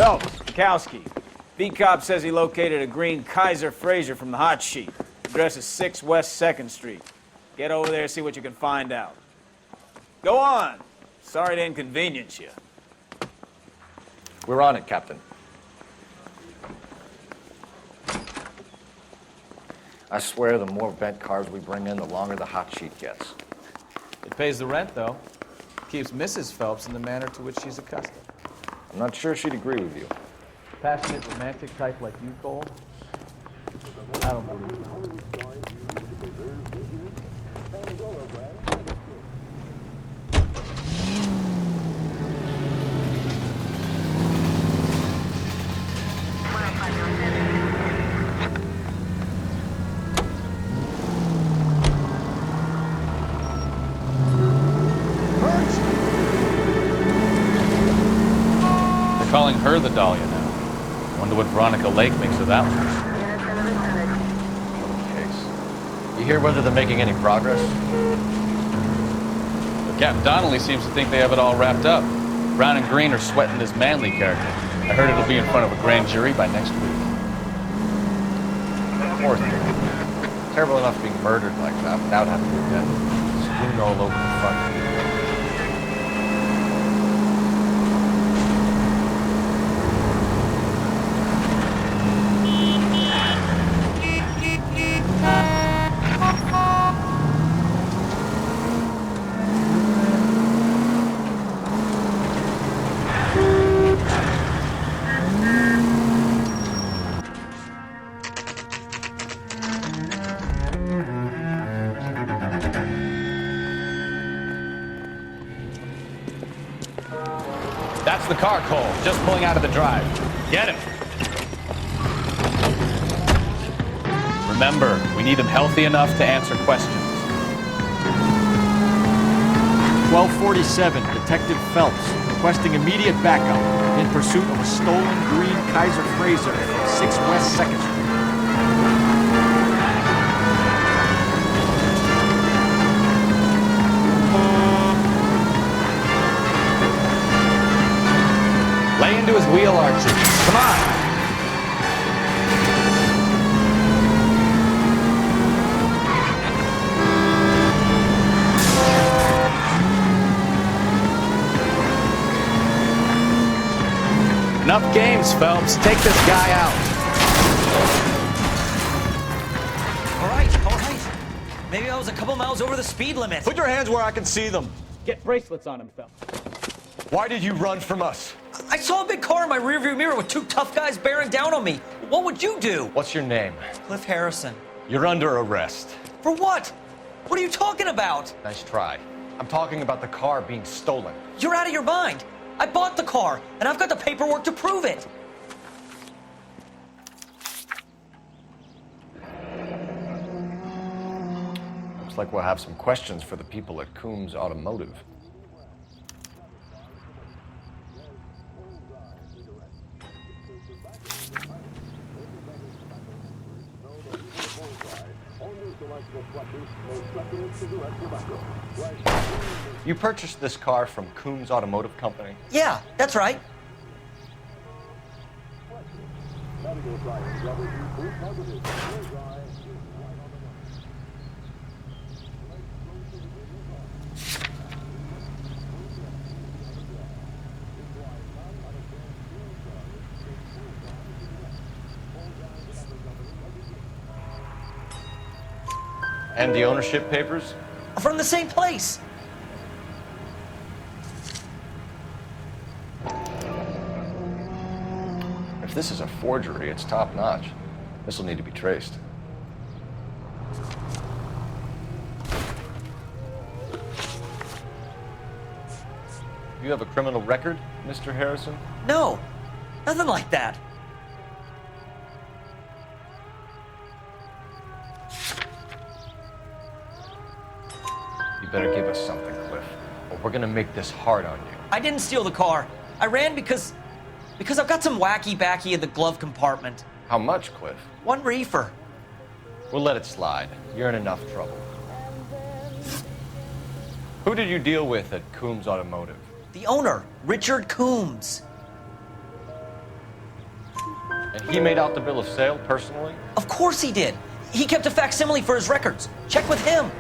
Phelps, Kowski. B-Cop says he located a green Kaiser Fraser from the hot sheet. Address is 6 West 2nd Street. Get over there and see what you can find out. Go on. Sorry to inconvenience you. We're on it, Captain. I swear the more bent cars we bring in, the longer the hot sheet gets. It pays the rent, though. Keeps Mrs. Phelps in the manner to which she's accustomed. I'm not sure she'd agree with you. Passionate, romantic type like you, Cole? I don't believe it. Calling her the Dahlia now. Wonder what Veronica Lake thinks of that one. Case. You hear whether they're making any progress? But Captain Donnelly seems to think they have it all wrapped up. Brown and Green are sweating this Manley character. I heard it'll be in front of a grand jury by next week. Poor thing. Terrible enough being murdered like that without having to death. Swoon all over the front. That's the car, Cole. Just pulling out of the drive. Get him. Remember, we need him healthy enough to answer questions. 1247, Detective Phelps, requesting immediate backup in pursuit of a stolen green Kaiser Fraser at 6 West 2nd Street. Lay into his wheel arches. Come on! Enough games, Phelps. Take this guy out. All right. Maybe I was a couple miles over the speed limit. Put your hands where I can see them. Get bracelets on him, Phelps. Why did you run from us? I saw a big car in my rearview mirror with 2 tough guys bearing down on me. What would you do? What's your name? Cliff Harrison. You're under arrest. For what? What are you talking about? Nice try. I'm talking about the car being stolen. You're out of your mind. I bought the car, and I've got the paperwork to prove it. Looks like we'll have some questions for the people at Coombs Automotive. You purchased this car from Coombs Automotive Company? Yeah, that's right. And the ownership papers? From the same place. If this is a forgery, it's top-notch. This will need to be traced. You have a criminal record, Mr. Harrison? No, nothing like that. You better give us something, Cliff, or we're gonna make this hard on you. I didn't steal the car. I ran because I've got some wacky backy in the glove compartment. How much, Cliff? 1 reefer. We'll let it slide. You're in enough trouble. Who did you deal with at Coombs Automotive? The owner, Richard Coombs. And he made out the bill of sale personally? Of course he did. He kept a facsimile for his records. Check with him.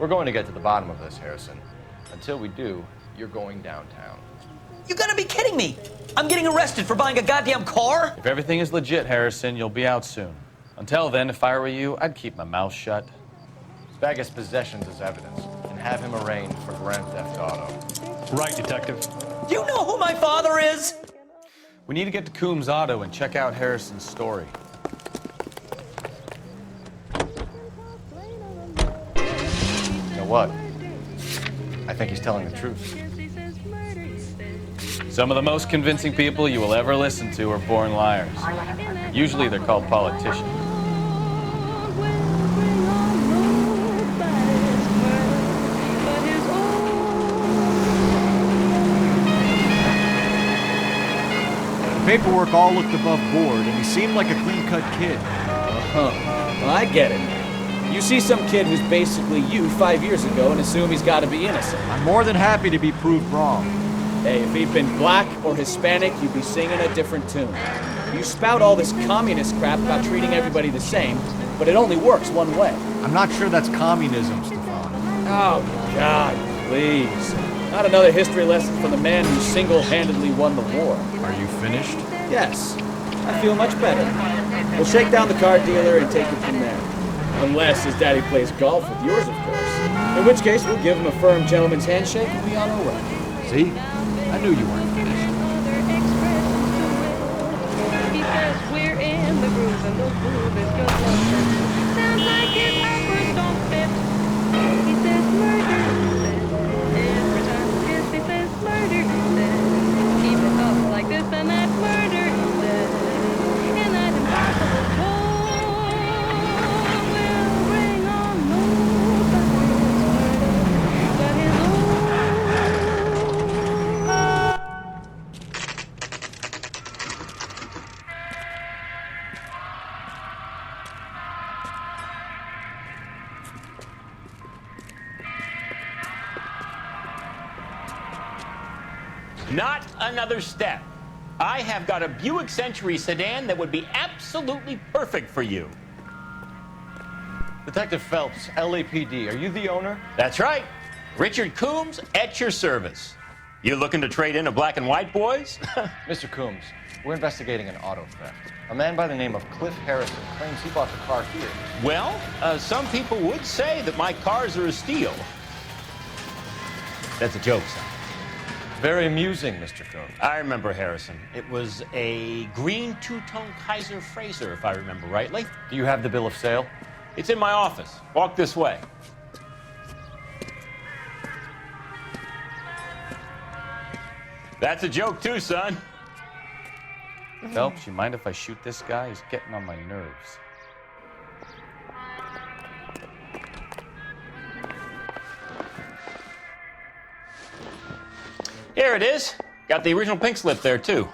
We're going to get to the bottom of this, Harrison. Until we do, you're going downtown. You gotta be kidding me. I'm getting arrested for buying a goddamn car? If everything is legit, Harrison, you'll be out soon. Until then, if I were you, I'd keep my mouth shut. Bag his possessions as evidence and have him arraigned for grand theft auto. Right, Detective. Do you know who my father is? We need to get to Coombs Auto and check out Harrison's story. You know what? I think he's telling the truth. Some of the most convincing people you will ever listen to are born liars. Usually they're called politicians. The paperwork all looked above board, and he seemed like a clean-cut kid. Well, I get it. You see some kid who's basically you 5 years ago and assume he's got to be innocent. I'm more than happy to be proved wrong. Hey, if he'd been black or Hispanic, you'd be singing a different tune. You spout all this communist crap about treating everybody the same, but it only works one way. I'm not sure that's communism, Stefan. Oh, God, please. Not another history lesson from the man who single-handedly won the war. Are you finished? Yes, I feel much better. We'll shake down the car dealer and take it from there. Unless his daddy plays golf with yours, of course. In which case, we'll give him a firm gentleman's handshake and be on our way. See? I knew you weren't finished. We're in the groove and the groove is just love. Sounds like his uppers don't fit. He says murder. Every time he says murder. Keep it up like this and that murder. And that impossible toll will bring on nobody's murder but his own. Not another step. I have got a Buick Century sedan that would be absolutely perfect for you. Detective Phelps, LAPD, are you the owner? That's right. Richard Coombs at your service. You looking to trade in a black and white, boys? Mr. Coombs, we're investigating an auto theft. A man by the name of Cliff Harrison claims he bought the car here. Well, some people would say that my cars are a steal. That's a joke, son. Very amusing, Mr. Coombs. I remember Harrison. It was a green two-tone Kaiser Frazer, if I remember rightly. Do you have the bill of sale? It's in my office. Walk this way. That's a joke too, son. Phelps, you mind if I shoot this guy? He's getting on my nerves. Here it is. Got the original pink slip there, too.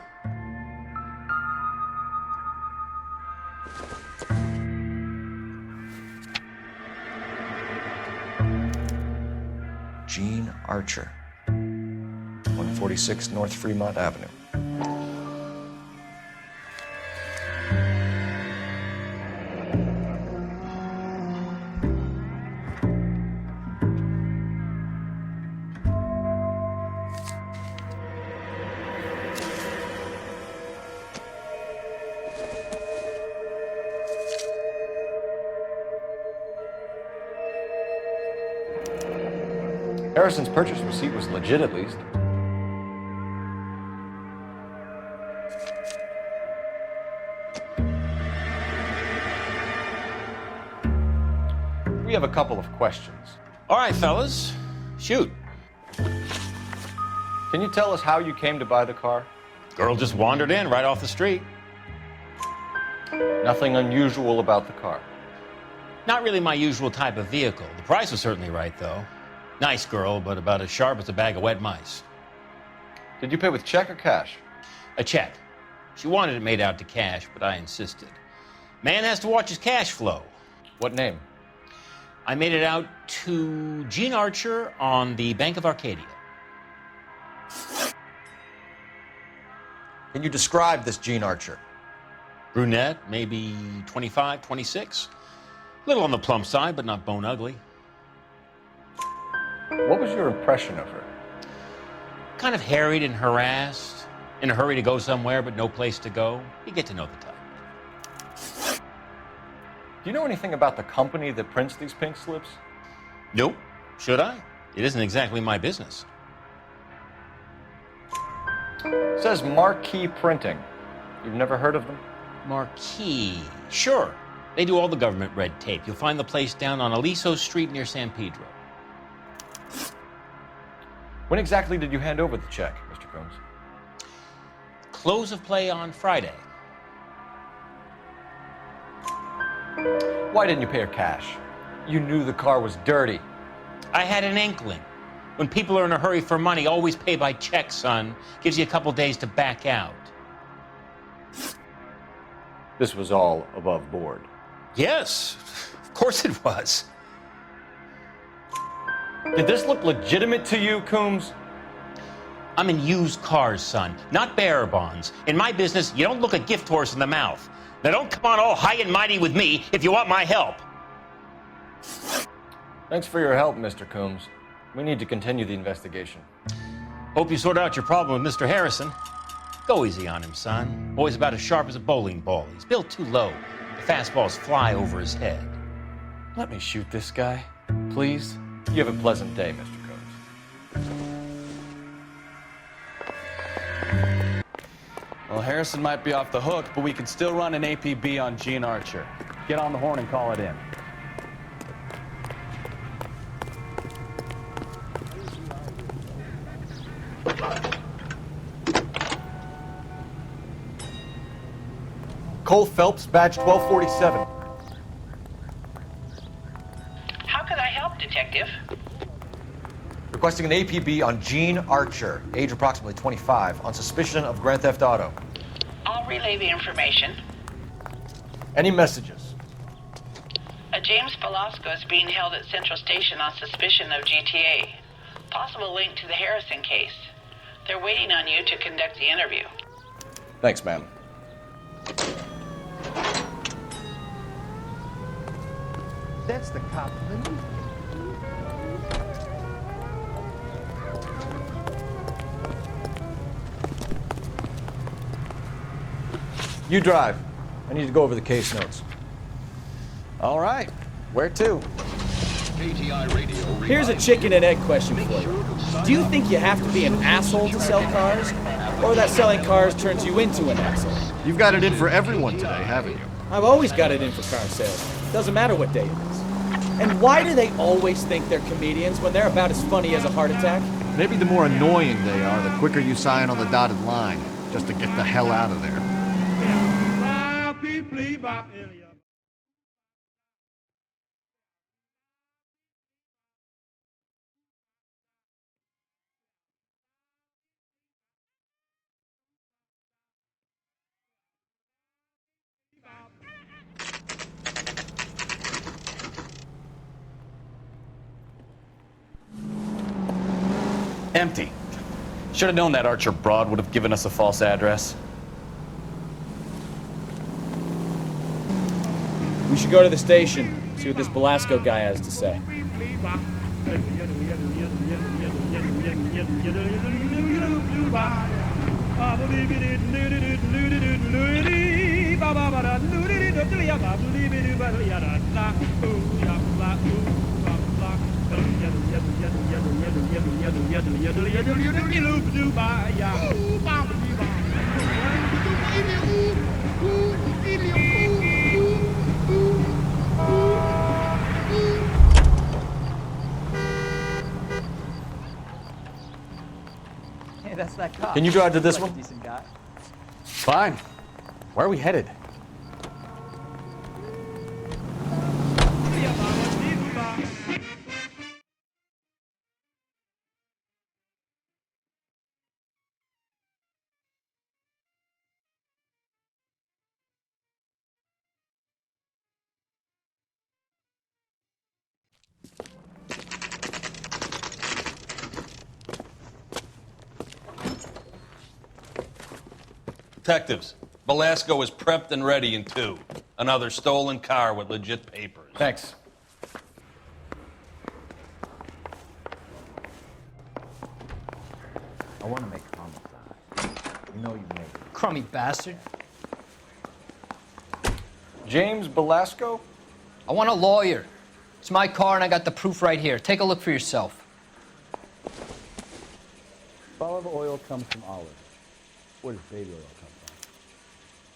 Gene Archer, 146 North Fremont Avenue. Harrison's purchase receipt was legit, at least. We have a couple of questions. All right, fellas. Shoot. Can you tell us how you came to buy the car? Girl just wandered in right off the street. Nothing unusual about the car. Not really my usual type of vehicle. The price was certainly right, though. Nice girl, but about as sharp as a bag of wet mice. Did you pay with check or cash? A check. She wanted it made out to cash, but I insisted. Man has to watch his cash flow. What name? I made it out to Gene Archer on the Bank of Arcadia. Can you describe this Gene Archer? Brunette, maybe 25, 26. A little on the plump side, but not bone ugly. What was your impression of her? Kind of harried and harassed. In a hurry to go somewhere, but no place to go. You get to know the type. Do you know anything about the company that prints these pink slips? Nope. Should I? It isn't exactly my business. It says Marquee Printing. You've never heard of them? Marquee. Sure. They do all the government red tape. You'll find the place down on Aliso Street near San Pedro. When exactly did you hand over the check, Mr. Combs? Close of play on Friday. Why didn't you pay her cash? You knew the car was dirty. I had an inkling. When people are in a hurry for money, always pay by check, son. Gives you a couple days to back out. This was all above board. Yes, of course it was. Did this look legitimate to you, Coombs? I'm in used cars, son, not bearer bonds. In my business, you don't look a gift horse in the mouth. Now don't come on all high and mighty with me if you want my help. Thanks for your help, Mr. Coombs. We need to continue the investigation. Hope you sort out your problem with Mr. Harrison. Go easy on him, son. Boy's about as sharp as a bowling ball. He's built too low. The fastballs fly over his head. Let me shoot this guy, please. You have a pleasant day, Mr. Combs. Well, Harrison might be off the hook, but we can still run an APB on Gene Archer. Get on the horn and call it in. Cole Phelps, badge 1247. How can I help, Detective? Requesting an APB on Gene Archer, age approximately 25, on suspicion of Grand Theft Auto. I'll relay the information. Any messages? A James Velasco is being held at Central Station on suspicion of GTA. Possible link to the Harrison case. They're waiting on you to conduct the interview. Thanks, ma'am. That's the cop, Lindy. You drive. I need to go over the case notes. All right. Where to? Here's a chicken and egg question for you. Do you think you have to be an asshole to sell cars? Or that selling cars turns you into an asshole? You've got it in for everyone today, haven't you? I've always got it in for car sales. Doesn't matter what day it is. And why do they always think they're comedians when they're about as funny as a heart attack? Maybe the more annoying they are, the quicker you sign on the dotted line, just to get the hell out of there. Empty. Should have known that Archer broad would have given us a false address. We should go to the station, see what this Velasco guy has to say. Hey, that's that cop. Can you drive to this Like a one? decent guy. Fine. Where are we headed? Detectives, Velasco is prepped and ready in 2. Another stolen car with legit papers. Thanks. I want to make homicide. You know you make it. Crummy bastard. James Velasco? I want a lawyer. It's my car and I got the proof right here. Take a look for yourself. Olive oil comes from olives. Where does baby oil come from?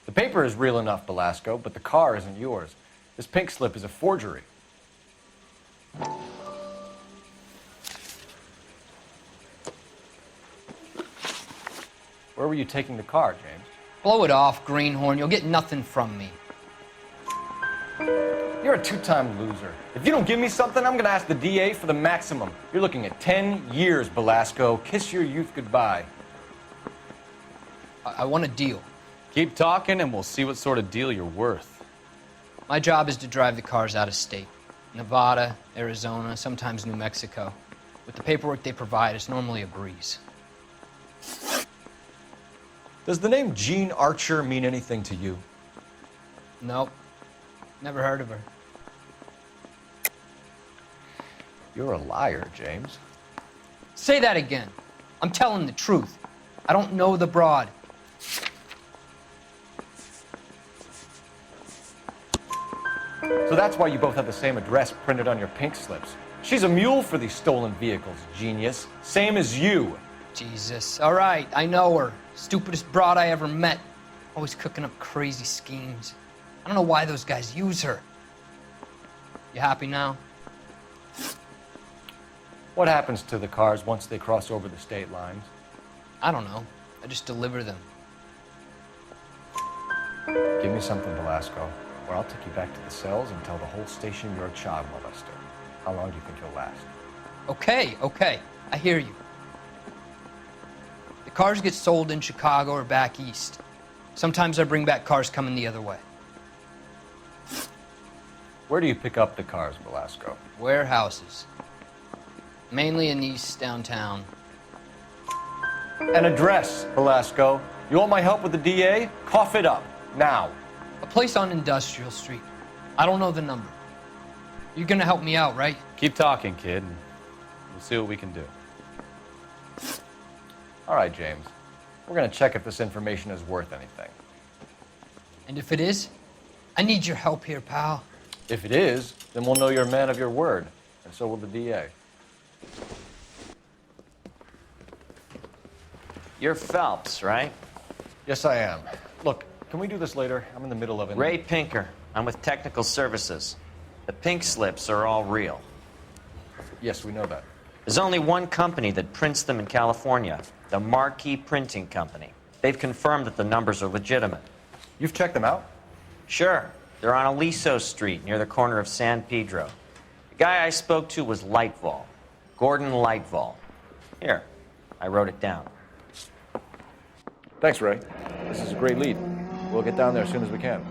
The paper is real enough, Velasco, but the car isn't yours. This pink slip is a forgery. Where were you taking the car, James? Blow it off, greenhorn. You'll get nothing from me. You're a 2-time loser. If you don't give me something, I'm gonna ask the DA for the maximum. You're looking at 10 years, Velasco. Kiss your youth goodbye. I want a deal. Keep talking and we'll see what sort of deal you're worth. My job is to drive the cars out of state. Nevada, Arizona, sometimes New Mexico. With the paperwork they provide, it's normally a breeze. Does the name Jean Archer mean anything to you? Nope. Never heard of her. You're a liar, James. Say that again. I'm telling the truth. I don't know the broad. So that's why you both have the same address printed on your pink slips. She's a mule for these stolen vehicles, genius. Same as you. Jesus. All right, I know her. Stupidest broad I ever met. Always cooking up crazy schemes. I don't know why those guys use her. You happy now? What happens to the cars once they cross over the state lines? I don't know. I just deliver them. Give me something, Velasco, or I'll take you back to the cells and tell the whole station you're a child molester. How long do you think you'll last? Okay. I hear you. The cars get sold in Chicago or back east. Sometimes I bring back cars coming the other way. Where do you pick up the cars, Velasco? Warehouses. Mainly in East downtown. An address, Velasco. You want my help with the DA? Cough it up, now. A place on Industrial Street. I don't know the number. You're gonna help me out, right? Keep talking, kid, and we'll see what we can do. All right, James. We're gonna check if this information is worth anything. And if it is, I need your help here, pal. If it is, then we'll know you're a man of your word, and so will the DA. You're Phelps, right? Yes, I am. Look, can we do this later? I'm in the middle of it. Ray Pinker. I'm with Technical Services. The pink slips are all real. Yes, we know that. There's only one company that prints them in California, the Marquee Printing Company. They've confirmed that the numbers are legitimate. You've checked them out? Sure. They're on Aliso Street, near the corner of San Pedro. The guy I spoke to was Lightval. Gordon Lightval. Here, I wrote it down. Thanks, Ray. This is a great lead. We'll get down there as soon as we can.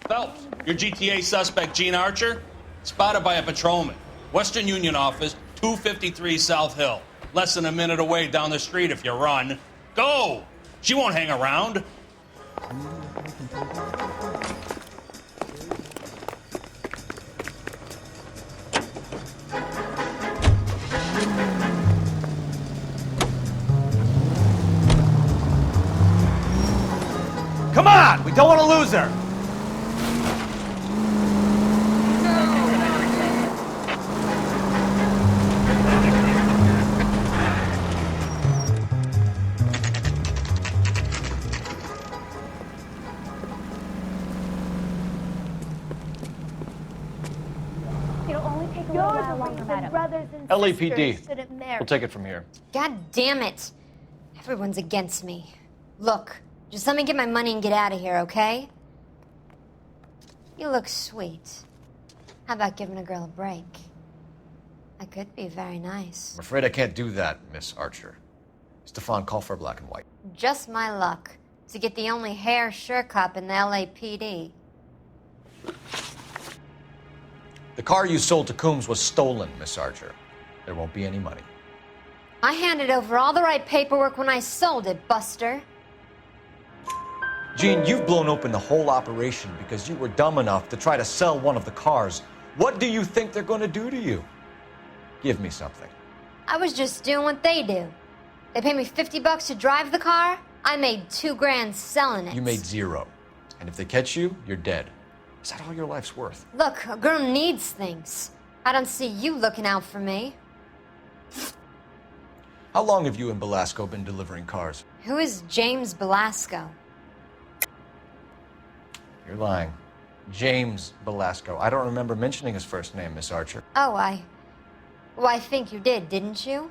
Phelps, your GTA suspect, Jean Archer, spotted by a patrolman. Western Union office, 253 South Hill. Less than a minute away down the street if you run. Go! She won't hang around. Come on! We don't want to lose her! LAPD. We'll take it from here. God damn it. Everyone's against me. Look, just let me get my money and get out of here, okay? You look sweet. How about giving a girl a break? I could be very nice. I'm afraid I can't do that, Miss Archer. Stefan, call for black and white. Just my luck to get the only hair sure cop in the LAPD. The car you sold to Coombs was stolen, Miss Archer. There won't be any money. I handed over all the right paperwork when I sold it, Buster. Jean, you've blown open the whole operation because you were dumb enough to try to sell one of the cars. What do you think they're going to do to you? Give me something. I was just doing what they do. They paid me $50 to drive the car. I made $2,000 selling it. You made zero. And if they catch you, you're dead. Is that all your life's worth? Look, a girl needs things. I don't see you looking out for me. How long have you and Belasco been delivering cars? Who is James Belasco? You're lying. James Belasco. I don't remember mentioning his first name, Miss Archer. Oh, Well, I think you did, didn't you?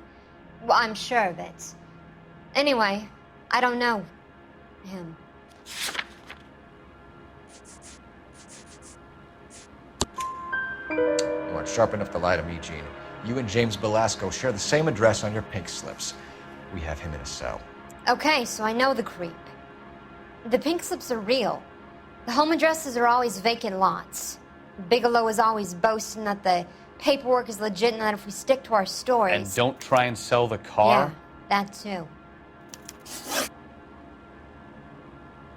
Well, I'm sure of it. Anyway, I don't know him. You aren't sharp enough to lie to me, Gene. You and James Belasco share the same address on your pink slips. We have him in a cell. Okay, so I know the creep. The pink slips are real. The home addresses are always vacant lots. Bigelow is always boasting that the paperwork is legit and that if we stick to our stories... And don't try and sell the car? Yeah, that too.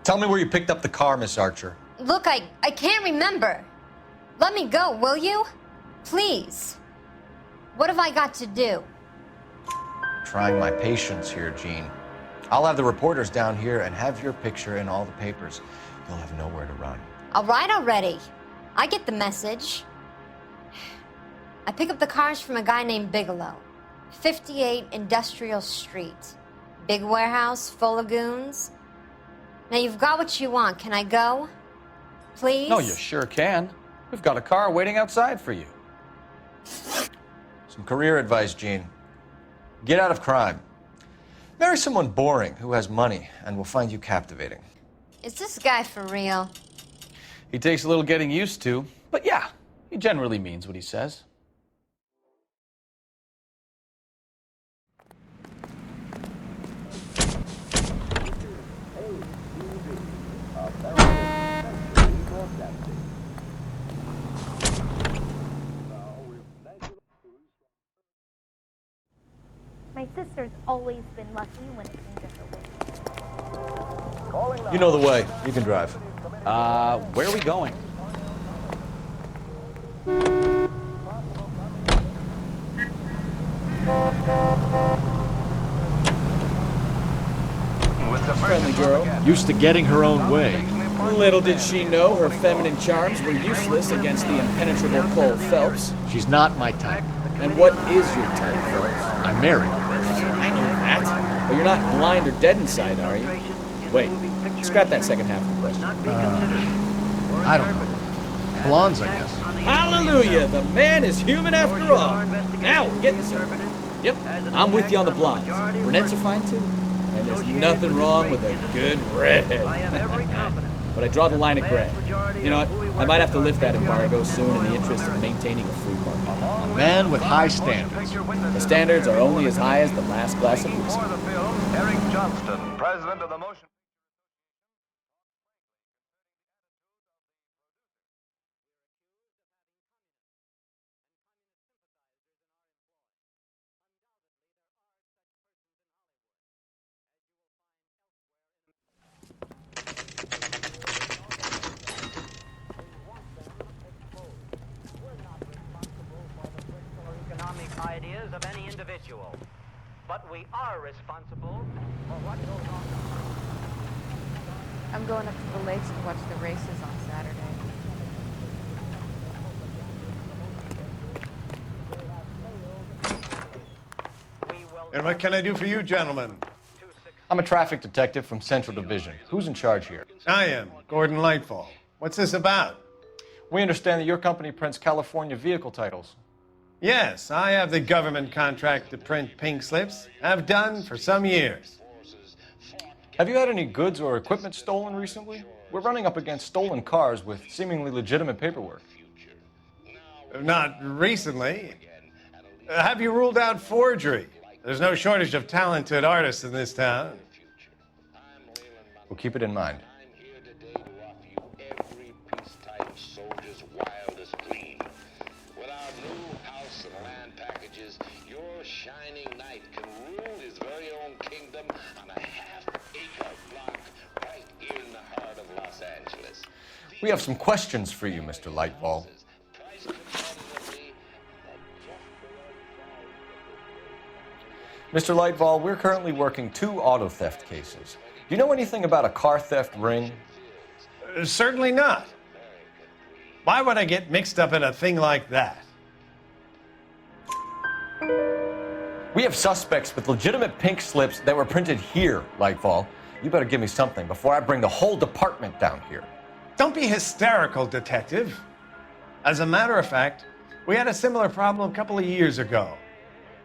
Tell me where you picked up the car, Miss Archer. Look, I can't remember. Let me go, will you? Please. What have I got to do? Trying my patience here, Gene. I'll have the reporters down here and have your picture in all the papers. You'll have nowhere to run. All right already. I get the message. I pick up the cars from a guy named Bigelow. 58 Industrial Street. Big warehouse full of goons. Now you've got what you want. Can I go? Please? No, you sure can. We've got a car waiting outside for you. Some career advice, Gene. Get out of crime. Marry someone boring who has money and will find you captivating. Is this guy for real? He takes a little getting used to, but yeah, he generally means what he says. My sister's always been lucky when it came to her weight. You know the way. You can drive. Where are we going? Friendly girl. Used to getting her own way. Little did she know her feminine charms were useless against the impenetrable Cole Phelps. She's not my type. And what is your type, Phelps? I'm married. I know that. But you're not blind or dead inside, are you? Wait, scrap that second half of the question. I don't know. Blondes, I guess. Hallelujah! The man is human after all. Now we're getting somewhere. Yep, I'm with you on the blondes. Brunettes are fine too. And there's nothing wrong with a good redhead. But I draw the line at gray. You know what? I might have to lift that embargo soon in the interest of maintaining a free market. A man with high standards. The standards are only as high as the last glass of whiskey. Eric Johnston, president of the motion. Ideas of any individual, but we are responsible for what goes on. I'm going up to the lakes to watch the races on Saturday. And what can I do for you, gentlemen? I'm a traffic detective from Central Division. Who's in charge here? I am, Gordon Lightfall. What's this about? We understand that your company prints California vehicle titles. Yes, I have the government contract to print pink slips. I've done for some years. Have you had any goods or equipment stolen recently? We're running up against stolen cars with seemingly legitimate paperwork. Not recently. Have you ruled out forgery? There's no shortage of talented artists in this town. We'll keep it in mind. shining knight can rule his very own kingdom on a half-acre block right here in the heart of Los Angeles. We have some questions for you, Mr. Lightfall. Mr. Lightfall, we're currently working 2 auto theft cases. Do you know anything about a car theft ring? Certainly not. Why would I get mixed up in a thing like that? We have suspects with legitimate pink slips that were printed here, Lightfall. You better give me something before I bring the whole department down here. Don't be hysterical, Detective. As a matter of fact, we had a similar problem a couple of years ago.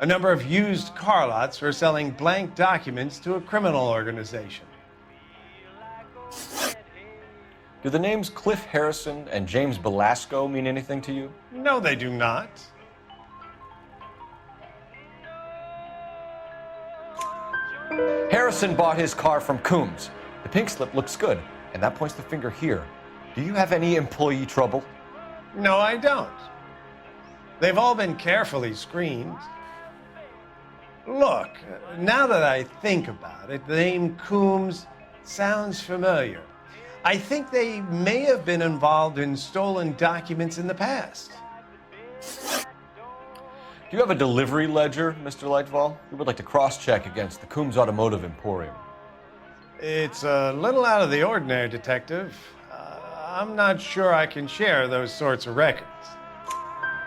A number of used car lots were selling blank documents to a criminal organization. Do the names Cliff Harrison and James Belasco mean anything to you? No, they do not. Harrison bought his car from Coombs. The pink slip looks good, and that points the finger here. Do you have any employee trouble? No, I don't. They've all been carefully screened. Look, now that I think about it, the name Coombs sounds familiar. I think they may have been involved in stolen documents in the past. Do you have a delivery ledger, Mr. Lightfall? We would like to cross-check against the Coombs Automotive Emporium. It's a little out of the ordinary, Detective. I'm not sure I can share those sorts of records.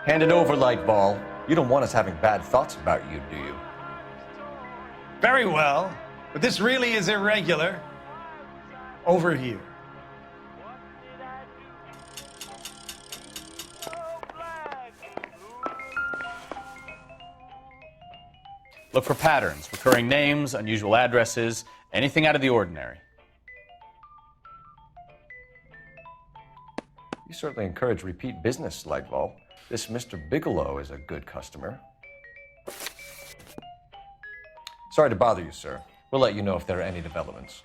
Hand it over, Lightfall. You don't want us having bad thoughts about you, do you? Very well, but this really is irregular. Over here. Look for patterns, recurring names, unusual addresses, anything out of the ordinary. You certainly encourage repeat business, Lightfall. This Mr. Bigelow is a good customer. Sorry to bother you, sir. We'll let you know if there are any developments.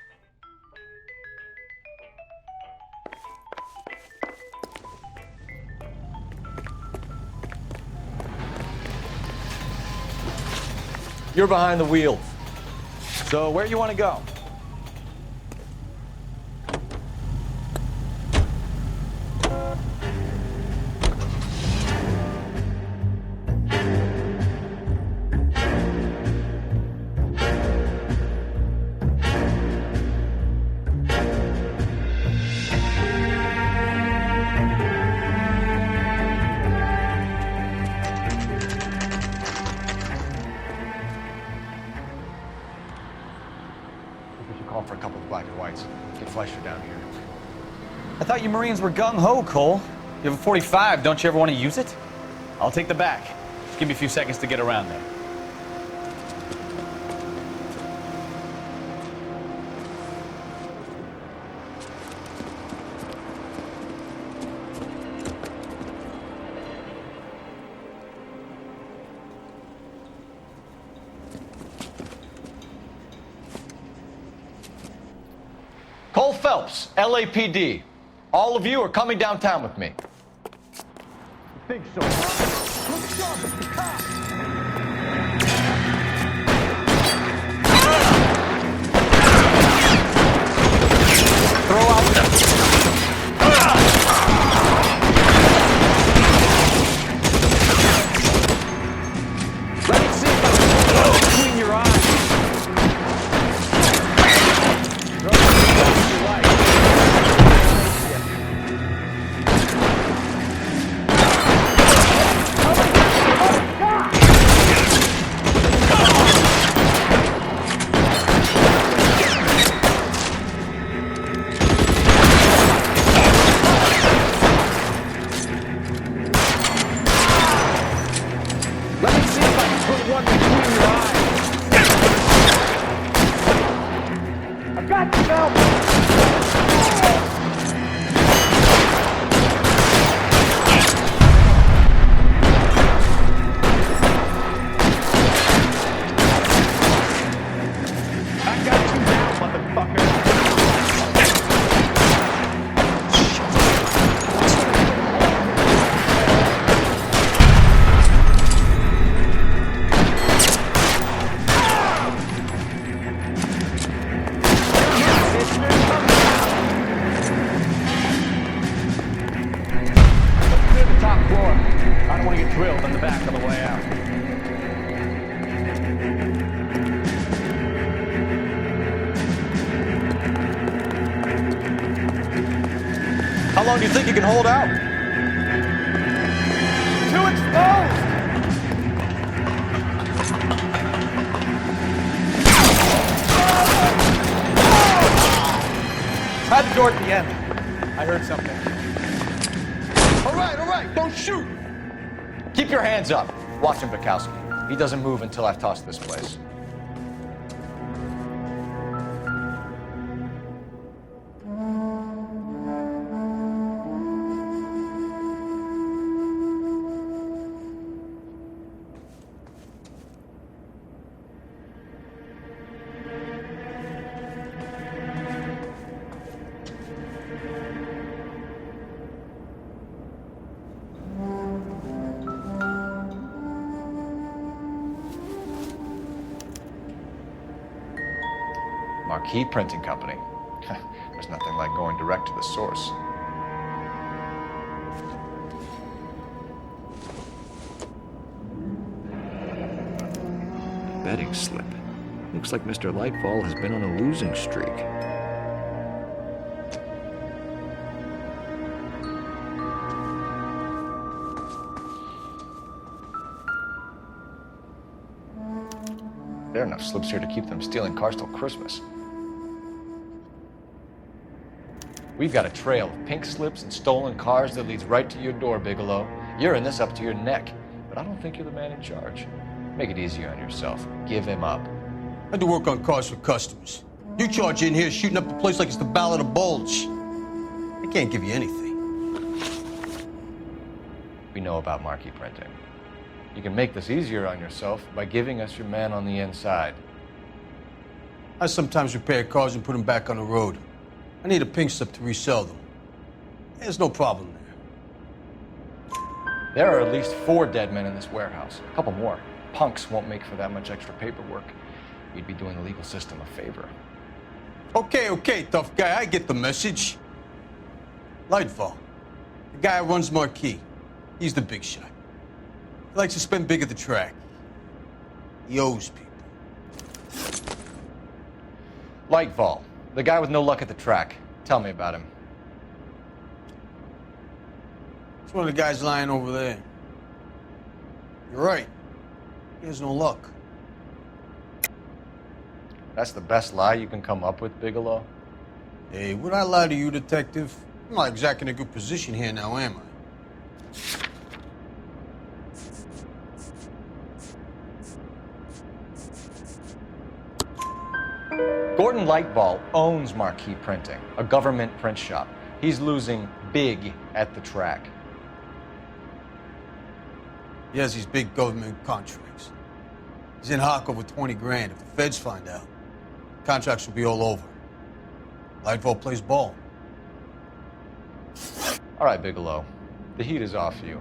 You're behind the wheel. So where you want to go? For a couple of black and whites. Get Fleischer down here. I thought you Marines were gung-ho, Cole. You have a 45, don't you ever want to use it? I'll take the back. Just give me a few seconds to get around there. Cole Phelps, LAPD. All of you are coming downtown with me. Think so, huh? Look sharp, it's the cops! Throw out Let me see if I can throw it between your eyes. How long do you think you can hold out? Too exposed! Try the door at the end. I heard something. All right, don't shoot! Keep your hands up. Watch him, Bukowski. He doesn't move until I've tossed this place. Marquee Printing Company. There's nothing like going direct to the source. Betting slip. Looks like Mr. Lightfall has been on a losing streak. There are enough slips here to keep them stealing cars till Christmas. We've got a trail of pink slips and stolen cars that leads right to your door, Bigelow. You're in this up to your neck, but I don't think you're the man in charge. Make it easier on yourself. Give him up. I do work on cars for customers. You charge in here shooting up the place like it's the Ballad of Bulge. I can't give you anything. We know about marquee printing. You can make this easier on yourself by giving us your man on the inside. I sometimes repair cars and put them back on the road. I need a pink slip to resell them. There's no problem there. There are at least 4 dead men in this warehouse. A couple more. Punks won't make for that much extra paperwork. We'd be doing the legal system a favor. Okay, tough guy, I get the message. Lightfall, the guy who runs Marquee. He's the big shot. He likes to spend big at the track. He owes people. Lightfall, the guy with no luck at the track. Tell me about him. It's one of the guys lying over there. You're right. He has no luck. That's the best lie you can come up with, Bigelow? Hey, would I lie to you, detective? I'm not exactly in a good position here now, am I? Gordon Lightfall owns Marquee Printing, a government print shop. He's losing big at the track. He has these big government contracts. He's in hock over 20 grand. If the feds find out, contracts will be all over. Lightfall plays ball. All right, Bigelow. The heat is off you.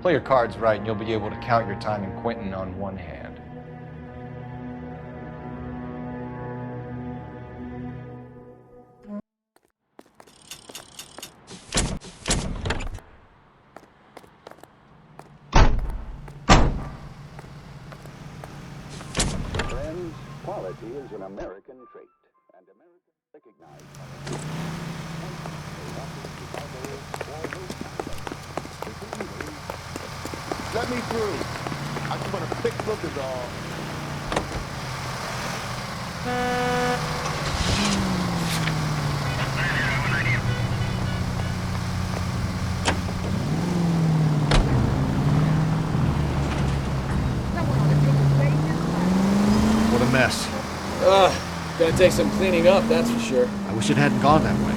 Play your cards right and you'll be able to count your time in Quentin on one hand. Friends, quality is an American trait, and Americans recognize Let me through. I just want a quick look is all. What a mess. Gonna take some cleaning up, that's for sure. I wish it hadn't gone that way.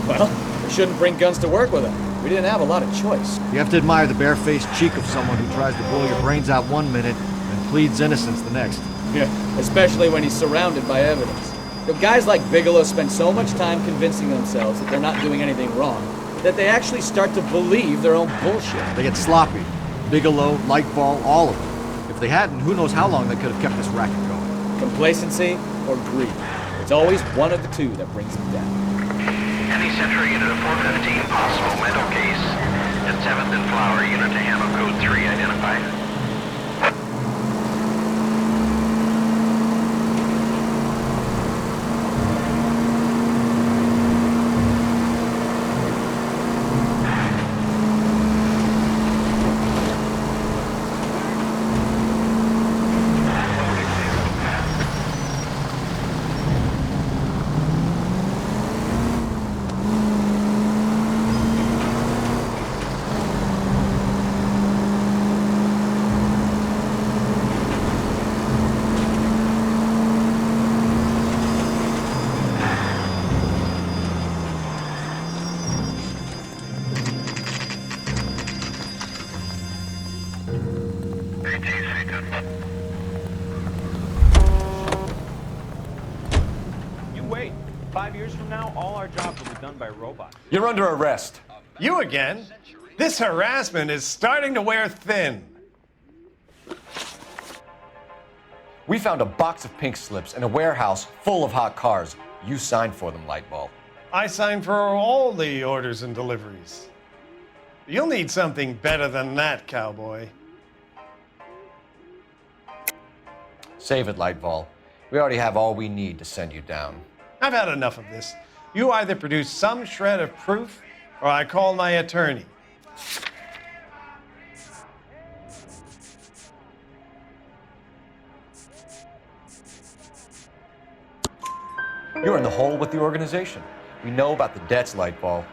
Well, we shouldn't bring guns to work with them. We didn't have a lot of choice. You have to admire the barefaced cheek of someone who tries to blow your brains out one minute and pleads innocence the next. Yeah, especially when he's surrounded by evidence. You know, guys like Bigelow spend so much time convincing themselves that they're not doing anything wrong, that they actually start to believe their own bullshit. They get sloppy. Bigelow, Lightfall, all of them. If they hadn't, who knows how long they could have kept this racket going. Complacency or greed. It's always one of the two that brings them down. Any Central unit of 415 possible mental case, and 7th and Flower unit to handle code 3 identified. 5 years from now, all our jobs will be done by robots. You're under arrest. You again? This harassment is starting to wear thin. We found a box of pink slips in a warehouse full of hot cars. You signed for them, Lightball. I signed for all the orders and deliveries. You'll need something better than that, cowboy. Save it, Lightball. We already have all we need to send you down. I've had enough of this. You either produce some shred of proof, or I call my attorney. You're in the hole with the organization. We know about the debts, Lightball.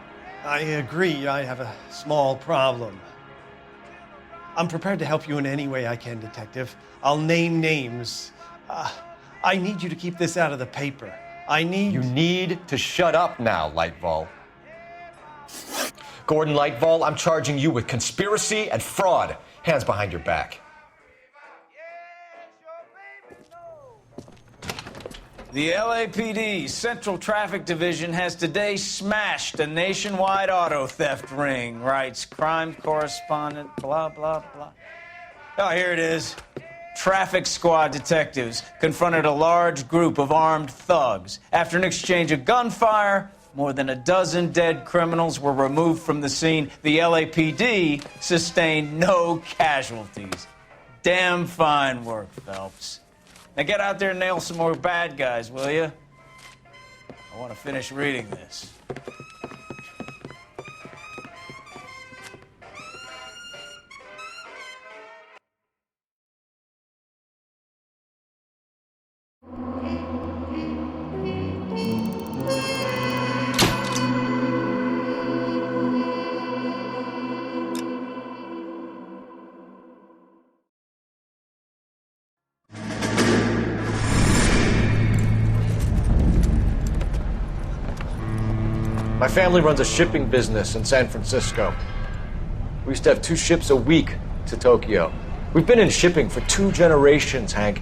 I agree, I have a small problem. I'm prepared to help you in any way I can, Detective. I'll name names. I need you to keep this out of the paper. You need to shut up now, Lightball. Gordon Lightball, I'm charging you with conspiracy and fraud. Hands behind your back. The LAPD Central Traffic Division has today smashed a nationwide auto theft ring, writes crime correspondent, blah, blah, blah. Oh, here it is. Traffic squad detectives confronted a large group of armed thugs. After an exchange of gunfire, more than a dozen dead criminals were removed from the scene. The LAPD sustained no casualties. Damn fine work, Phelps. Now get out there and nail some more bad guys, will you? I want to finish reading this. My family runs a shipping business in San Francisco. We used to have 2 ships a week to Tokyo. We've been in shipping for 2 generations, Hank.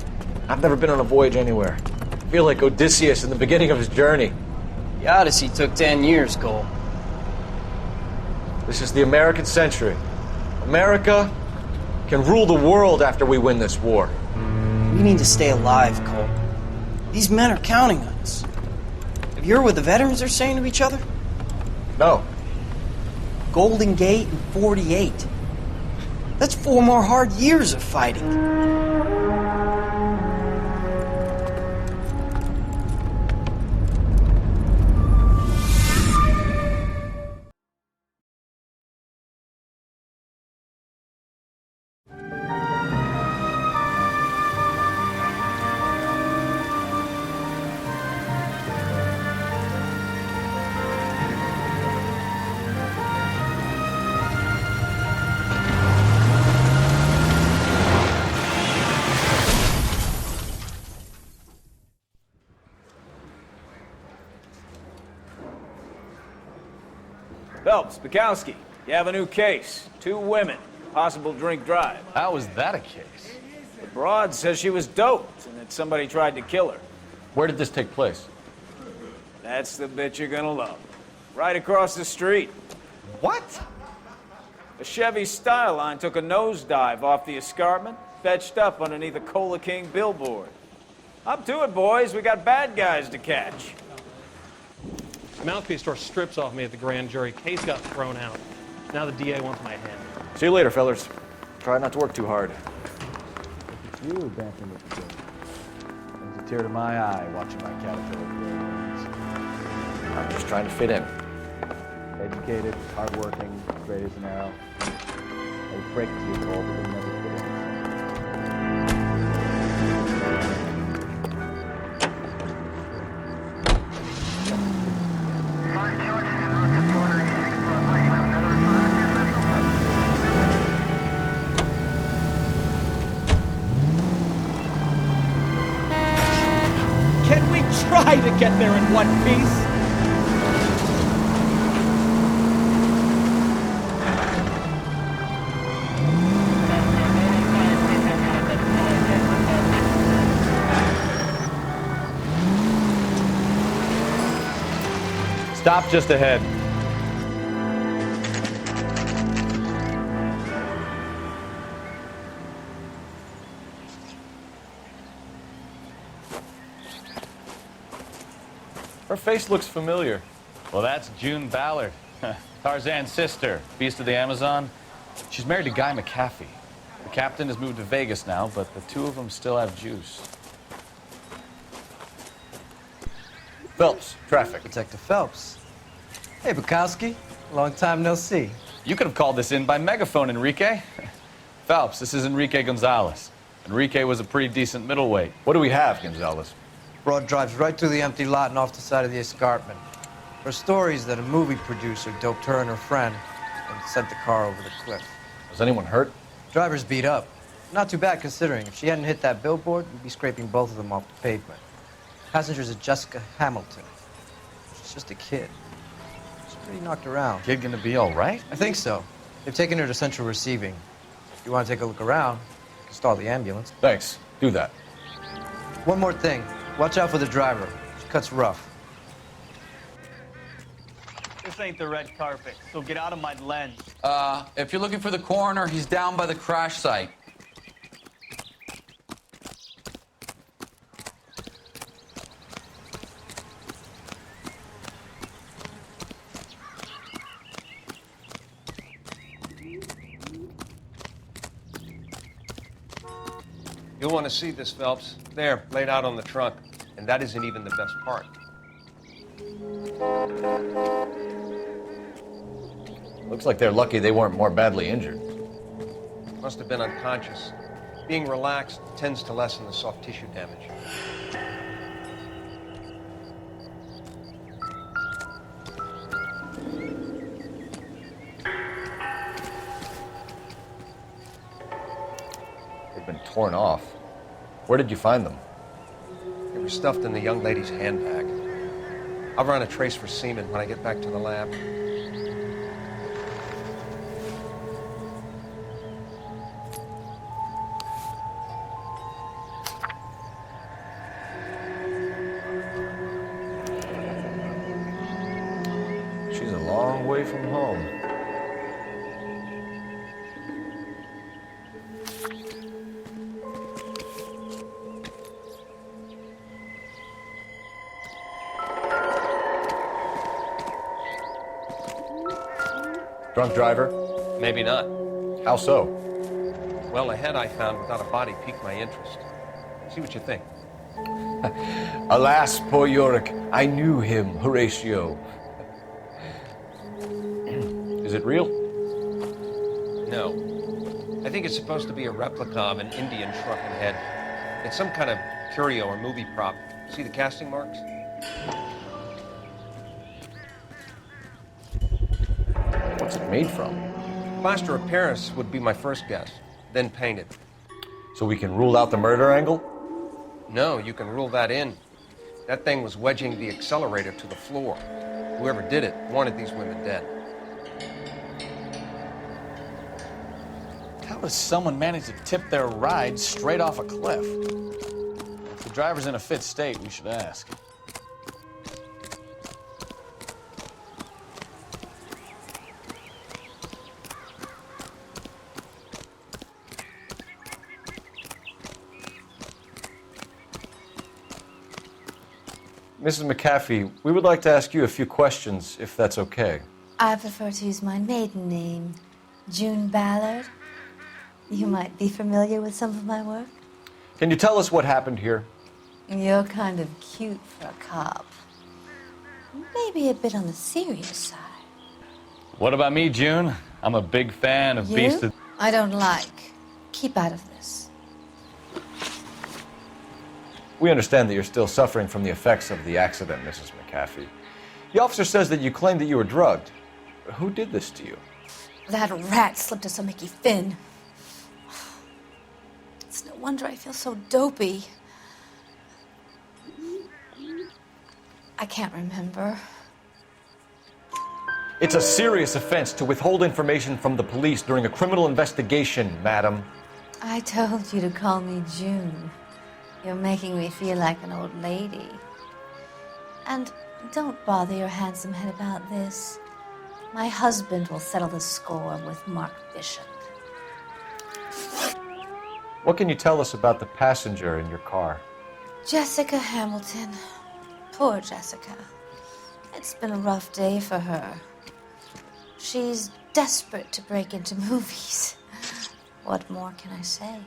I've never been on a voyage anywhere. I feel like Odysseus in the beginning of his journey. The Odyssey took 10 years, Cole. This is the American century. America can rule the world after we win this war. We need to stay alive, Cole. These men are counting on us. Have you heard what the veterans are saying to each other? No. Golden Gate and 48. That's 4 more hard years of fighting. Phelps, Bukowski, you have a new case. 2 women, possible drink drive. How is that a case? The broad says she was doped and that somebody tried to kill her. Where did this take place? That's the bit you're gonna love. Right across the street. What? A Chevy Styline took a nosedive off the escarpment, fetched up underneath a Cola King billboard. Up to it, boys. We got bad guys to catch. Mouthpiece tore strips off me at the grand jury. Case got thrown out. Now the DA wants my head. See you later, fellas. Try not to work too hard. It's you dancing with the kids. Brings a tear to my eye watching my caterpillar grow wings. I'm just trying to fit in. Educated, hardworking, straight as an arrow. They break to you, Cole, but they never fit in. Can we try to get there in one piece? Stop just ahead. Her face looks familiar. Well, that's June Ballard, Tarzan's sister, Beast of the Amazon. She's married to Guy McAfee. The captain has moved to Vegas now, but the two of them still have juice. Phelps, traffic. Detective Phelps. Hey, Bukowski. Long time no see. You could have called this in by megaphone, Enrique. Phelps, this is Enrique Gonzalez. Enrique was a pretty decent middleweight. What do we have, Gonzalez? Broad drives right through the empty lot and off the side of the escarpment. Her stories that a movie producer doped her and her friend and sent the car over the cliff. Was anyone hurt? Driver's beat up. Not too bad considering. If she hadn't hit that billboard, we'd be scraping both of them off the pavement. Passenger's a Jessica Hamilton. She's just a kid. She's pretty knocked around. Kid gonna be all right? I think so. They've taken her to central receiving. If you want to take a look around, you can stall the ambulance. Thanks. Do that. One more thing. Watch out for the driver. She cuts rough. This ain't the red carpet, so get out of my lens. If you're looking for the coroner, he's down by the crash site. You'll want to see this, Phelps. There, laid out on the trunk. And that isn't even the best part. Looks like they're lucky they weren't more badly injured. Must have been unconscious. Being relaxed tends to lessen the soft tissue damage. They've been torn off. Where did you find them? They were stuffed in the young lady's handbag. I'll run a trace for semen when I get back to the lab. She's a long way from home. Drunk driver? Maybe not. How so? Well, a head I found without a body piqued my interest. See what you think. Alas, poor Yorick, I knew him, Horatio. Is it real? No. I think it's supposed to be a replica of an Indian shrunken head. It's some kind of curio or movie prop. See the casting marks? What's it made from? Plaster of Paris would be my first guess, then painted. So we can rule out the murder angle? No, you can rule that in. That thing was wedging the accelerator to the floor. Whoever did it wanted these women dead. How does someone manage to tip their ride straight off a cliff? If the driver's in a fit state, we should ask. Mrs. McAfee, we would like to ask you a few questions, if that's okay. I prefer to use my maiden name, June Ballard. You might be familiar with some of my work. Can you tell us what happened here? You're kind of cute for a cop. Maybe a bit on the serious side. What about me, June? I'm a big fan of Beast of... I don't like. Keep out of this. We understand that you're still suffering from the effects of the accident, Mrs. McAfee. The officer says that you claimed that you were drugged. Who did this to you? That rat slipped us a Mickey Finn. It's no wonder I feel so dopey. I can't remember. It's a serious offense to withhold information from the police during a criminal investigation, madam. I told you to call me June. You're making me feel like an old lady. And Don't bother your handsome head about this. My husband will settle the score with Mark Bishop. What can you tell us about the passenger in your car? Jessica Hamilton. Poor Jessica. It's been a rough day for her. She's desperate to break into movies. What more can I say?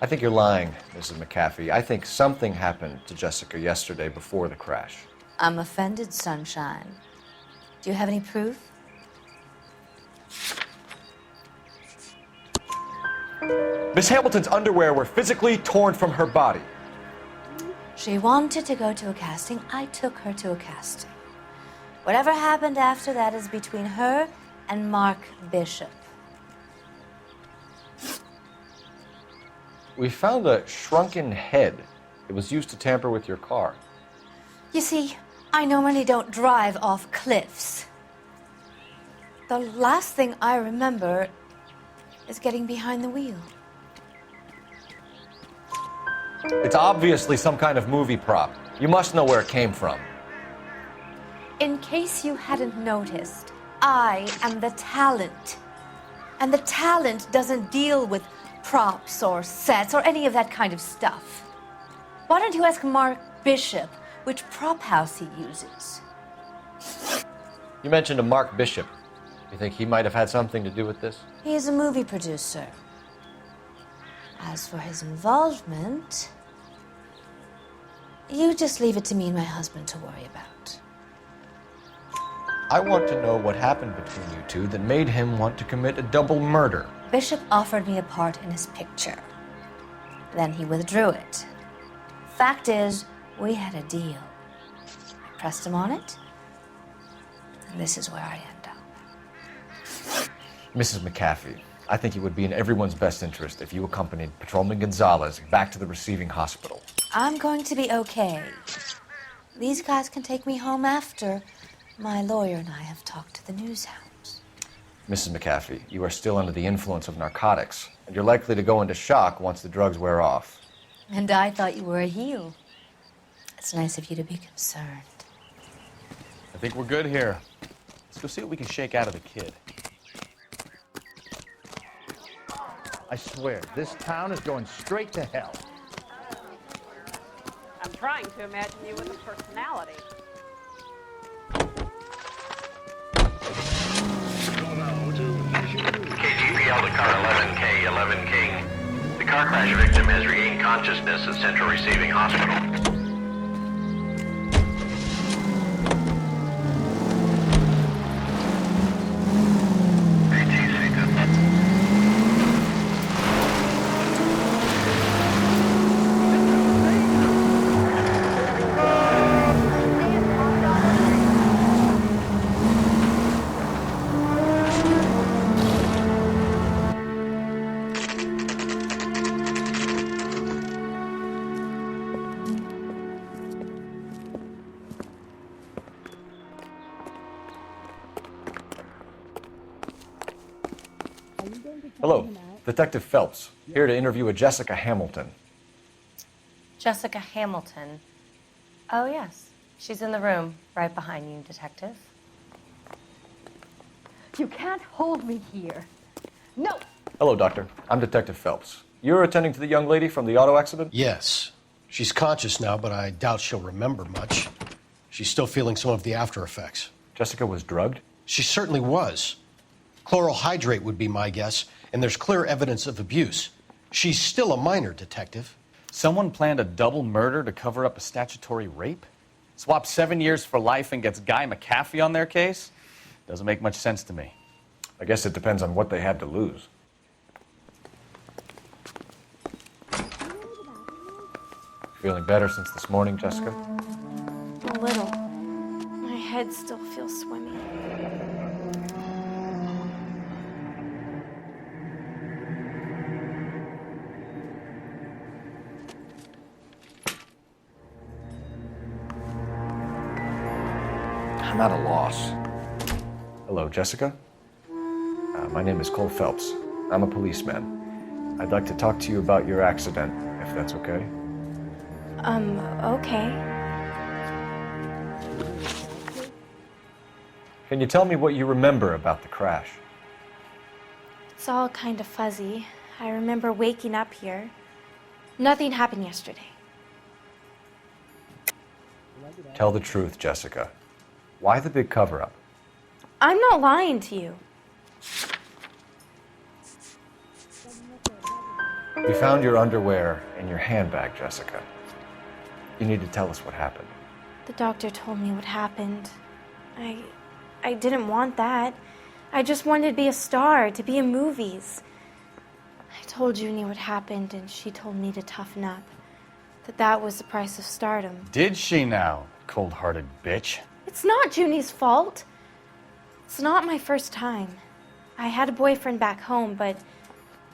I think you're lying, Mrs. McAfee. I think something happened to Jessica yesterday before the crash. I'm offended, Sunshine. Do you have any proof? Miss Hamilton's underwear were physically torn from her body. She wanted to go to a casting. I took her to a casting. Whatever happened after that is between her and Mark Bishop. We found a shrunken head. It was used to tamper with your car. You see, I normally don't drive off cliffs. The last thing I remember is getting behind the wheel. It's obviously some kind of movie prop. You must know where it came from. In case you hadn't noticed, I am the talent. And the talent doesn't deal with props or sets or any of that kind of stuff. Why don't you ask Mark Bishop which prop house he uses? You mentioned a Mark Bishop. You think he might have had something to do with this? He is a movie producer. As for his involvement, you just leave it to me and my husband to worry about. I want to know what happened between you two that made him want to commit a double murder. Bishop offered me a part in his picture. Then he withdrew it. Fact is, we had a deal. I pressed him on it, and this is where I end up. Mrs. McAfee, I think it would be in everyone's best interest if you accompanied Patrolman Gonzalez back to the receiving hospital. I'm going to be okay. These guys can take me home after my lawyer and I have talked to the news hounds. Mrs. McAfee, you are still under the influence of narcotics, and you're likely to go into shock once the drugs wear off. And I thought you were a heel. It's nice of you to be concerned. I think we're good here. Let's go see what we can shake out of the kid. I swear, this town is going straight to hell. I'm trying to imagine you with a personality. KGPL to car 11K, 11 King. The car crash victim has regained consciousness at Central Receiving Hospital. Hello, Detective Phelps, here to interview a Jessica Hamilton. Jessica Hamilton. Oh, yes. She's in the room, right behind you, Detective. You can't hold me here. No! Hello, Doctor. I'm Detective Phelps. You're attending to the young lady from the auto accident? Yes. She's conscious now, but I doubt she'll remember much. She's still feeling some of the after effects. Jessica was drugged? She certainly was. Chloral hydrate would be my guess, and there's clear evidence of abuse. She's still a minor, Detective. Someone planned a double murder to cover up a statutory rape? Swap 7 years for life and gets Guy McAfee on their case? Doesn't make much sense to me. I guess it depends on what they had to lose. Feeling better since this morning, Jessica? A little. My head still feels swimmy. I'm at a loss. Hello, Jessica. My name is Cole Phelps. I'm a policeman. I'd like to talk to you about your accident, if that's okay. Okay. Can you tell me what you remember about the crash? It's all kind of fuzzy. I remember waking up here. Nothing happened yesterday. Tell the truth, Jessica. Why the big cover-up? I'm not lying to you. We found your underwear in your handbag, Jessica. You need to tell us what happened. The doctor told me what happened. I didn't want that. I just wanted to be a star, to be in movies. I told Junie what happened, and she told me to toughen up. That was the price of stardom. Did she now, cold-hearted bitch? It's not Junie's fault. It's not my first time. I had a boyfriend back home, but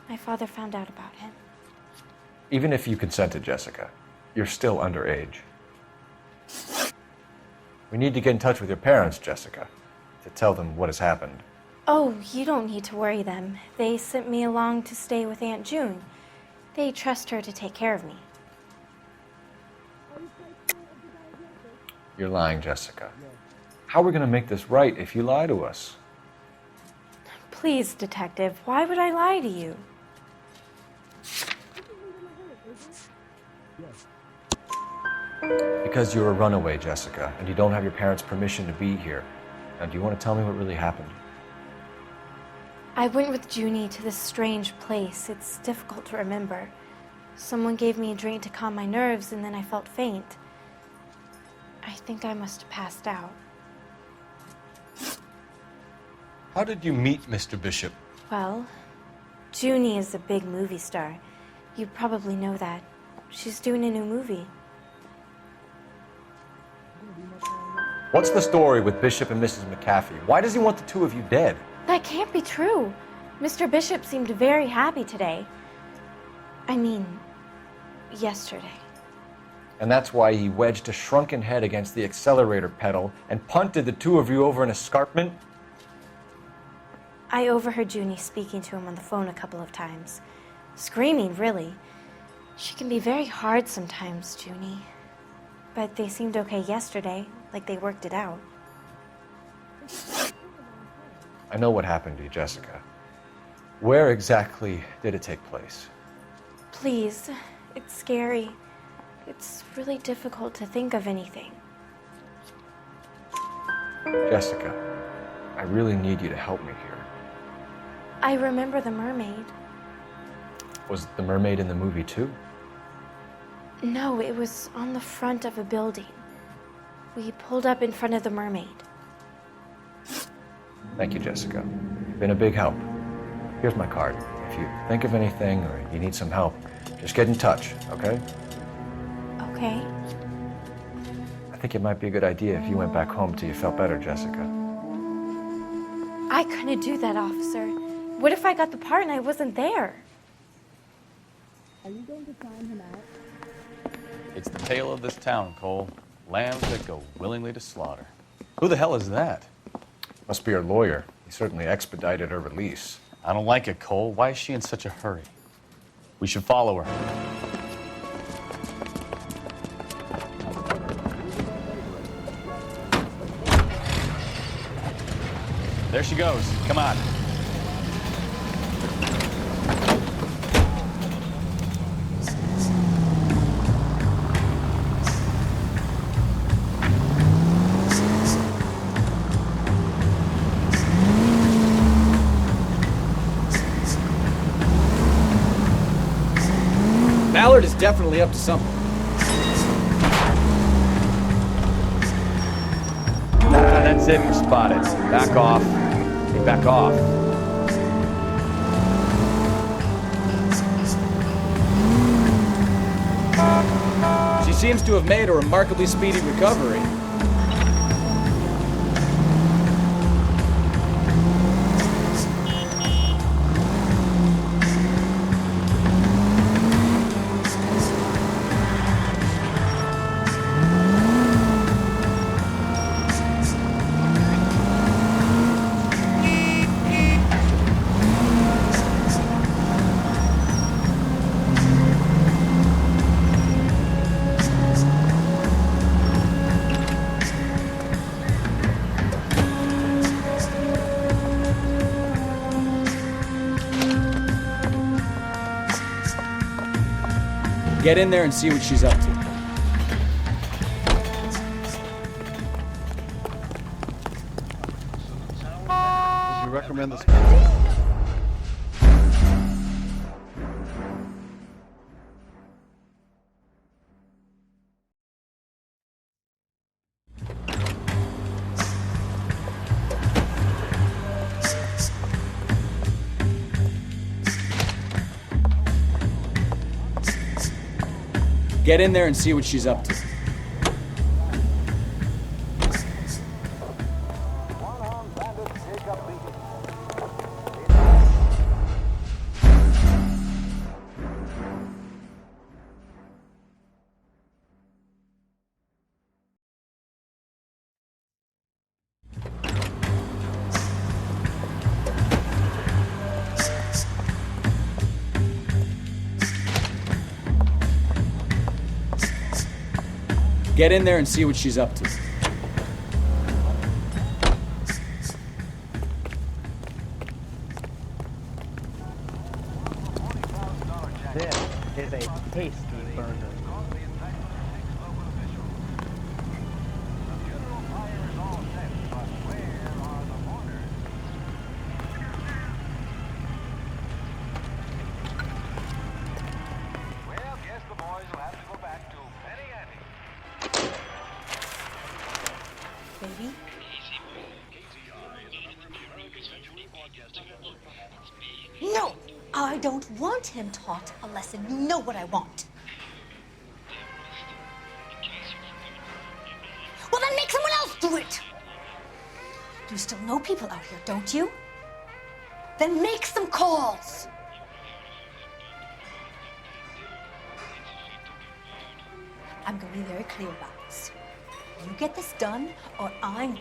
my father found out about him. Even if you consented, Jessica, you're still underage. We need to get in touch with your parents, Jessica, to tell them what has happened. Oh, you don't need to worry them. They sent me along to stay with Aunt June. They trust her to take care of me. You're lying, Jessica. How are we going to make this right if you lie to us? Please, detective, why would I lie to you? Because you're a runaway, Jessica, and you don't have your parents' permission to be here. Now, do you want to tell me what really happened? I went with Junie to this strange place. It's difficult to remember. Someone gave me a drink to calm my nerves, and then I felt faint. I think I must have passed out. How did you meet Mr. Bishop? Well, Junie is a big movie star. You probably know that. She's doing a new movie. What's the story with Bishop and Mrs. McAfee? Why does he want the two of you dead? That can't be true. Mr. Bishop seemed very happy today. I mean, yesterday. And that's why he wedged a shrunken head against the accelerator pedal and punted the two of you over an escarpment? I overheard Junie speaking to him on the phone a couple of times. Screaming, really. She can be very hard sometimes, Junie. But they seemed okay yesterday, like they worked it out. I know what happened to you, Jessica. Where exactly did it take place? Please, it's scary. It's really difficult to think of anything. Jessica, I really need you to help me here. I remember the mermaid. Was the mermaid in the movie too? No, it was on the front of a building. We pulled up in front of the mermaid. Thank you, Jessica. You've been a big help. Here's my card. If you think of anything or you need some help, just get in touch, okay? Okay. I think it might be a good idea if you went back home till you felt better, Jessica. I couldn't do that, officer. What if I got the part and I wasn't there? Are you going to sign him out? It's the tale of this town, Cole. Lambs that go willingly to slaughter. Who the hell is that? Must be her lawyer. He certainly expedited her release. I don't like it, Cole. Why is she in such a hurry? We should follow her. There she goes. Come on. Ballard is definitely up to something. That's it. You're spotted. Back off. Hey, back off. She seems to have made a remarkably speedy recovery. Get in there and see what she's up to. Would you recommend this? Get in there and see what she's up to. Get in there and see what she's up to. This is a tasty burger. Baby? No! I don't want him taught a lesson. You know what I want. Well, then make someone else do it! You still know people out here, don't you? Then make some calls! I'm gonna be very clear about this. You get this done, or I'm...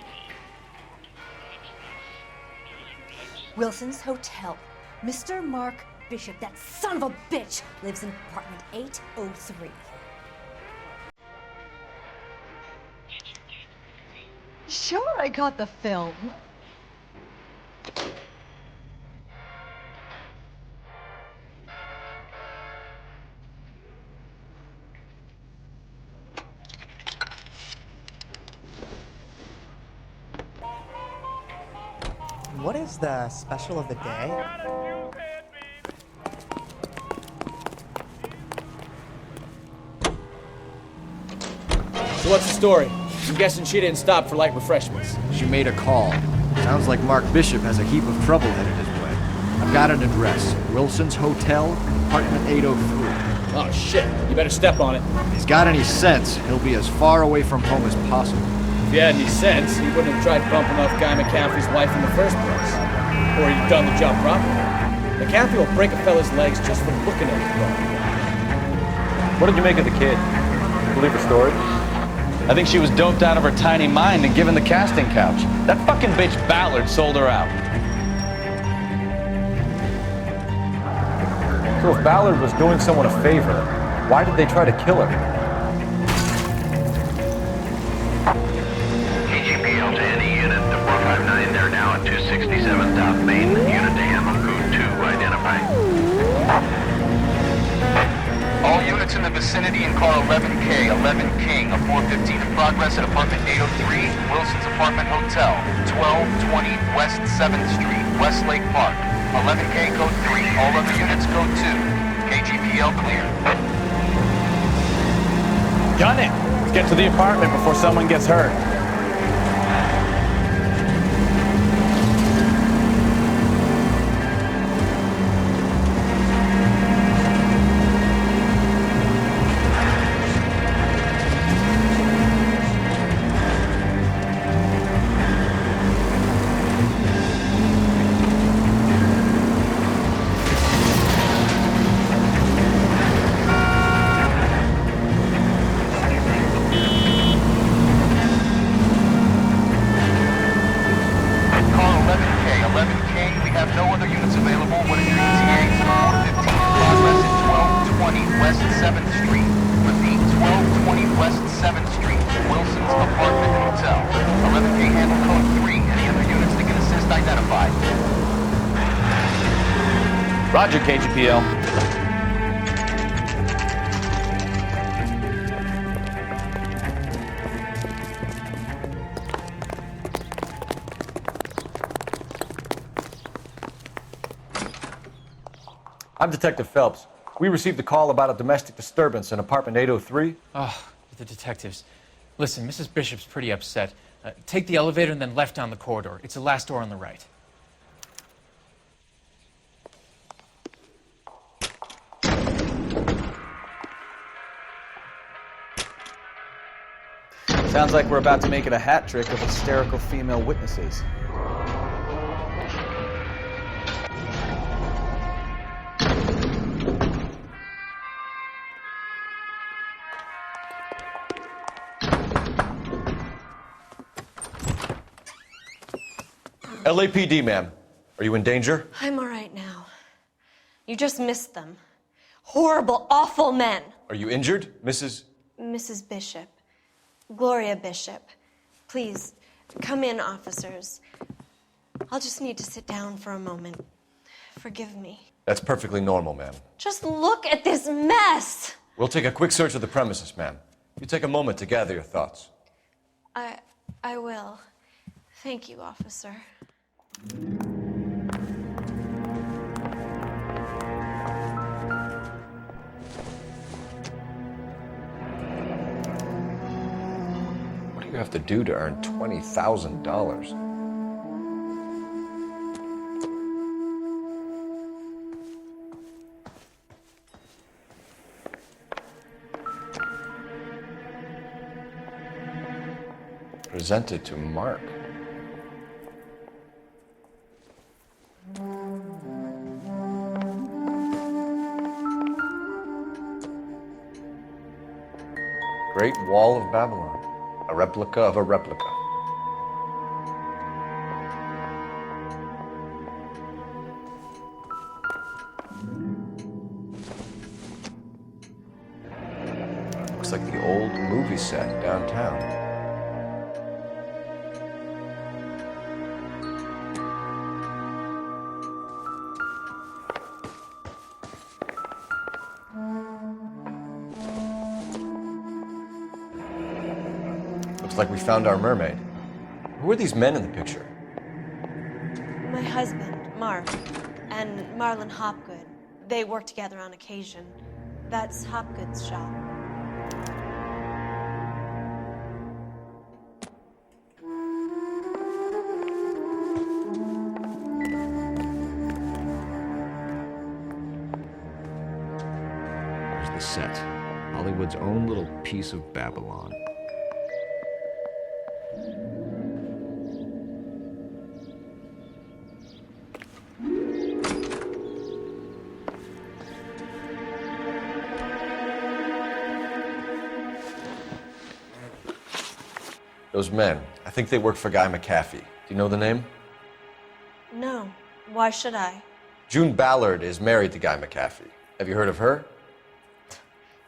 Wilson's Hotel. Mr. Mark Bishop, that son of a bitch, lives in apartment 803. Sure, I got the film. What is the special of the day? So what's the story? I'm guessing she didn't stop for light refreshments. She made a call. Sounds like Mark Bishop has a heap of trouble headed his way. I've got an address. Wilson's Hotel, apartment 803. Oh shit, you better step on it. If he's got any sense, he'll be as far away from home as possible. If he had any sense, he wouldn't have tried bumping off Guy McCaffrey's wife in the first place. Or he'd done the job properly. McCaffrey will break a fella's legs just for looking at his body. What did you make of the kid? Believe her story? I think she was doped out of her tiny mind and given the casting couch. That fucking bitch Ballard sold her out. So if Ballard was doing someone a favor, why did they try to kill her? KGPL to any unit, the 459, they're now at 267 South Main, unit to Hammer Code 2, identify. All units in the vicinity in car 11K, 11 King, a 415 in progress at apartment 803, Wilson's Apartment Hotel, 1220 West 7th Street, Westlake Park. 11K code 3, all other units code 2. KGPL clear. Gun it! Let's get to the apartment before someone gets hurt. Roger, KGPL. I'm Detective Phelps. We received a call about a domestic disturbance in apartment 803. Oh, the detectives. Listen, Mrs. Bishop's pretty upset. Take the elevator and then left down the corridor. It's the last door on the right. Sounds like we're about to make it a hat trick of hysterical female witnesses. LAPD, ma'am. Are you in danger? I'm all right now. You just missed them. Horrible, awful men. Are you injured, Mrs.? Mrs. Bishop. Gloria Bishop. Please, come in, officers. I'll just need to sit down for a moment. Forgive me. That's perfectly normal, ma'am. Just look at this mess! We'll take a quick search of the premises, ma'am. You take a moment to gather your thoughts. I will. Thank you, officer. What do you have to do to earn $20,000? Presented to Mark. Great Wall of Babylon, a replica of a replica. Looks like the old movie set downtown. Looks like we found our mermaid. Who are these men in the picture? My husband, Mark, and Marlon Hopgood. They work together on occasion. That's Hopgood's shop. There's the set. Hollywood's own little piece of Babylon. Those men, I think they work for Guy McAfee. Do you know the name? No. Why should I? June Ballard is married to Guy McAfee. Have you heard of her?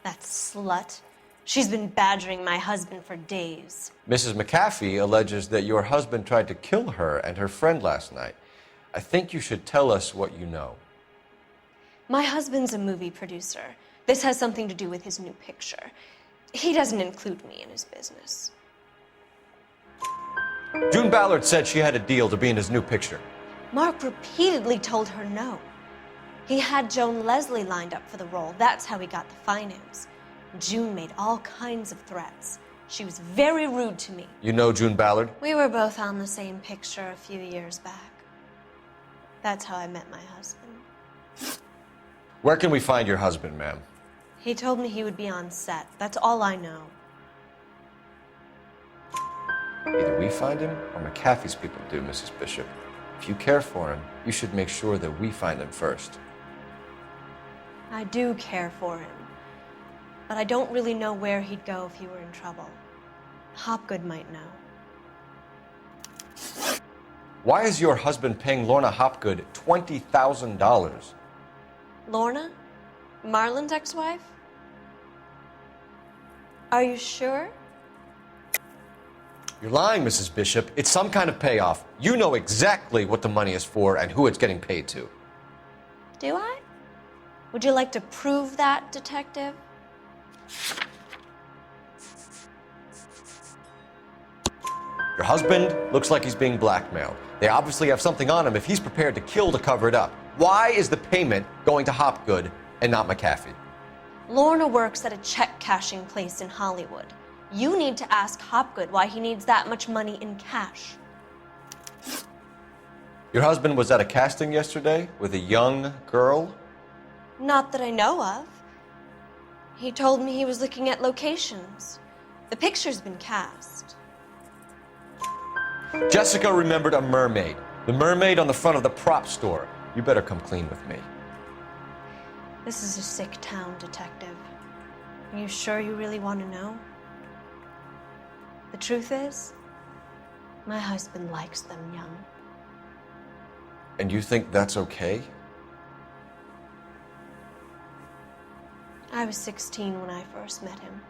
That slut. She's been badgering my husband for days. Mrs. McAfee alleges that your husband tried to kill her and her friend last night. I think you should tell us what you know. My husband's a movie producer. This has something to do with his new picture. He doesn't include me in his business. June Ballard said she had a deal to be in his new picture. Mark repeatedly told her no. He had Joan Leslie lined up for the role. That's how he got the finance. June made all kinds of threats. She was very rude to me. You know June Ballard? We were both on the same picture a few years back. That's how I met my husband. Where can we find your husband, ma'am? He told me he would be on set. That's all I know. Either we find him or McAfee's people do, Mrs. Bishop. If you care for him, you should make sure that we find him first. I do care for him. But I don't really know where he'd go if he were in trouble. Hopgood might know. Why is your husband paying Lorna Hopgood $20,000? Lorna? Marlon's ex-wife? Are you sure? You're lying, Mrs. Bishop. It's some kind of payoff. You know exactly what the money is for and who it's getting paid to. Do I? Would you like to prove that, detective? Your husband looks like he's being blackmailed. They obviously have something on him if he's prepared to kill to cover it up. Why is the payment going to Hopgood and not McAfee? Lorna works at a check cashing place in Hollywood. You need to ask Hopgood why he needs that much money in cash. Your husband was at a casting yesterday with a young girl? Not that I know of. He told me he was looking at locations. The picture's been cast. Jessica remembered a mermaid. The mermaid on the front of the prop store. You better come clean with me. This is a sick town, Detective. Are you sure you really want to know? The truth is, my husband likes them young. And you think that's okay? I was 16 when I first met him.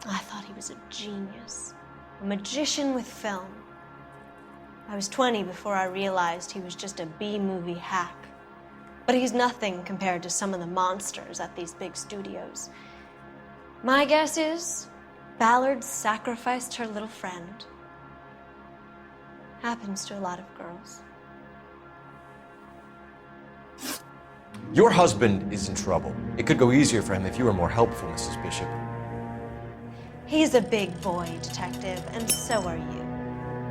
I thought he was a genius, a magician with film. I was 20 before I realized he was just a B-movie hack. But he's nothing compared to some of the monsters at these big studios. My guess is Ballard sacrificed her little friend. Happens to a lot of girls. Your husband is in trouble. It could go easier for him if you were more helpful, Mrs. Bishop. He's a big boy, Detective, and so are you.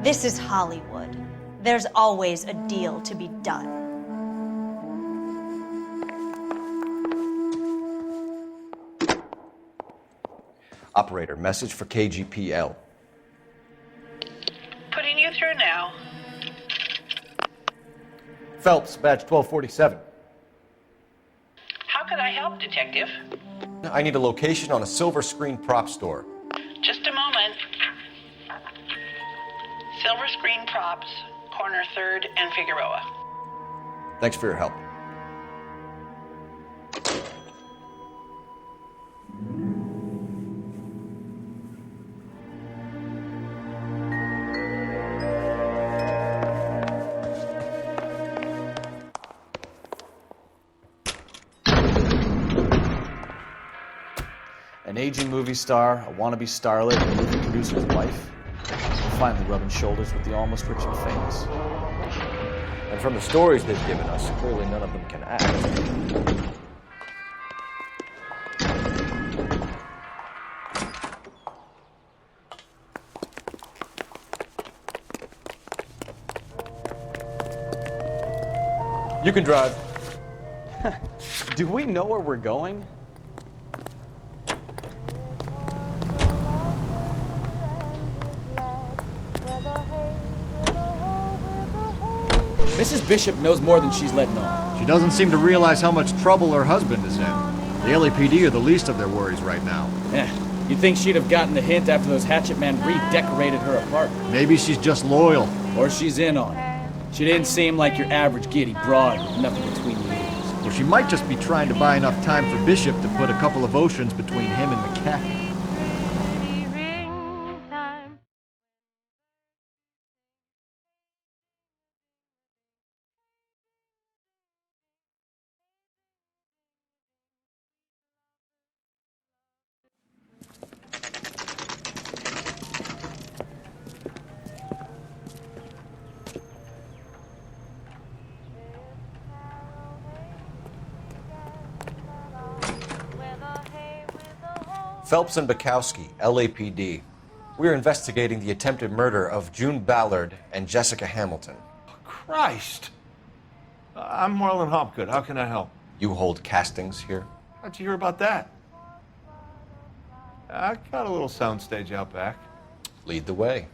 This is Hollywood. There's always a deal to be done. Operator, message for KGPL. Putting you through now. Phelps, badge 1247. How could I help, Detective? I need a location on a silver screen prop store. Just a moment. Silver screen props, corner 3rd and Figueroa. Thanks for your help. An aging movie star, a wannabe starlet, and a movie producer's wife. Finally rubbing shoulders with the almost rich and famous. And from the stories they've given us, clearly none of them can act. You can drive. Do we know where we're going? Mrs. Bishop knows more than she's letting on. She doesn't seem to realize how much trouble her husband is in. The LAPD are the least of their worries right now. You'd think she'd have gotten the hint after those hatchet men redecorated her apartment. Maybe she's just loyal. Or she's in on it. She didn't seem like your average giddy broad with nothing between the ears. Or she might just be trying to buy enough time for Bishop to put a couple of oceans between him and McAfee. Phelps and Bukowski, LAPD. We are investigating the attempted murder of June Ballard and Jessica Hamilton. Christ! I'm Marlon Hopgood. How can I help? You hold castings here? How'd you hear about that? I got a little soundstage out back. Lead the way.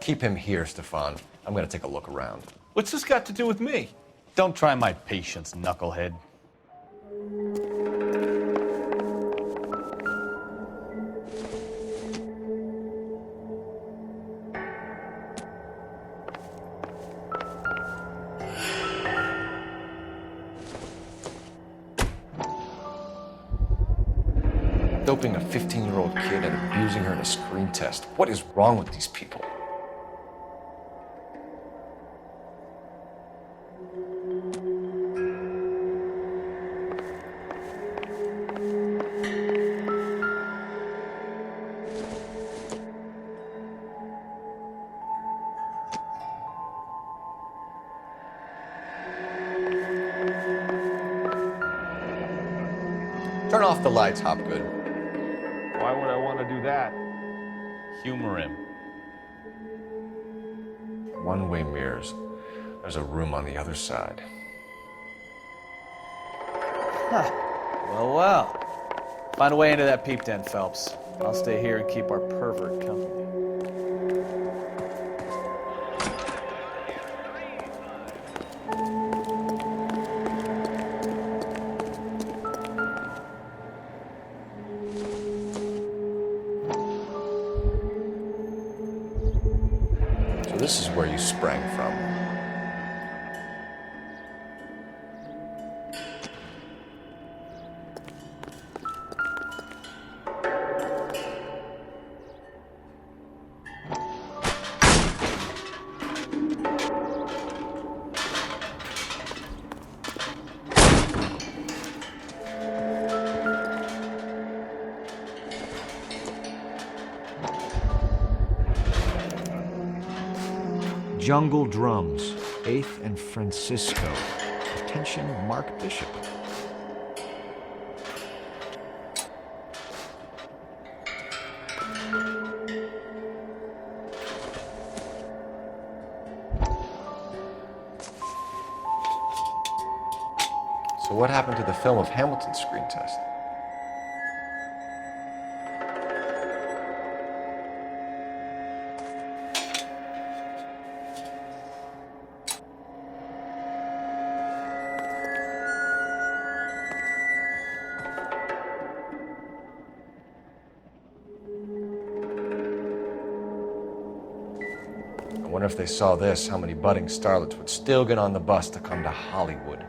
Keep him here, Stefan. I'm gonna take a look around. What's this got to do with me? Don't try my patience, knucklehead. doping a 15-year-old kid and abusing her in a screen test. What is wrong with these people? Turn off the lights, Hopgood. Why would I want to do that? Humor him. One-way mirrors. There's a room on the other side. Well, well. Find a way into that peep den, Phelps. I'll stay here and keep our pervert company. So this is where you sprang from. Jungle Drums, 8th and Francisco. Attention, Mark Bishop. So what happened to the film of Hamilton's screen test? I wonder if they saw this, how many budding starlets would still get on the bus to come to Hollywood.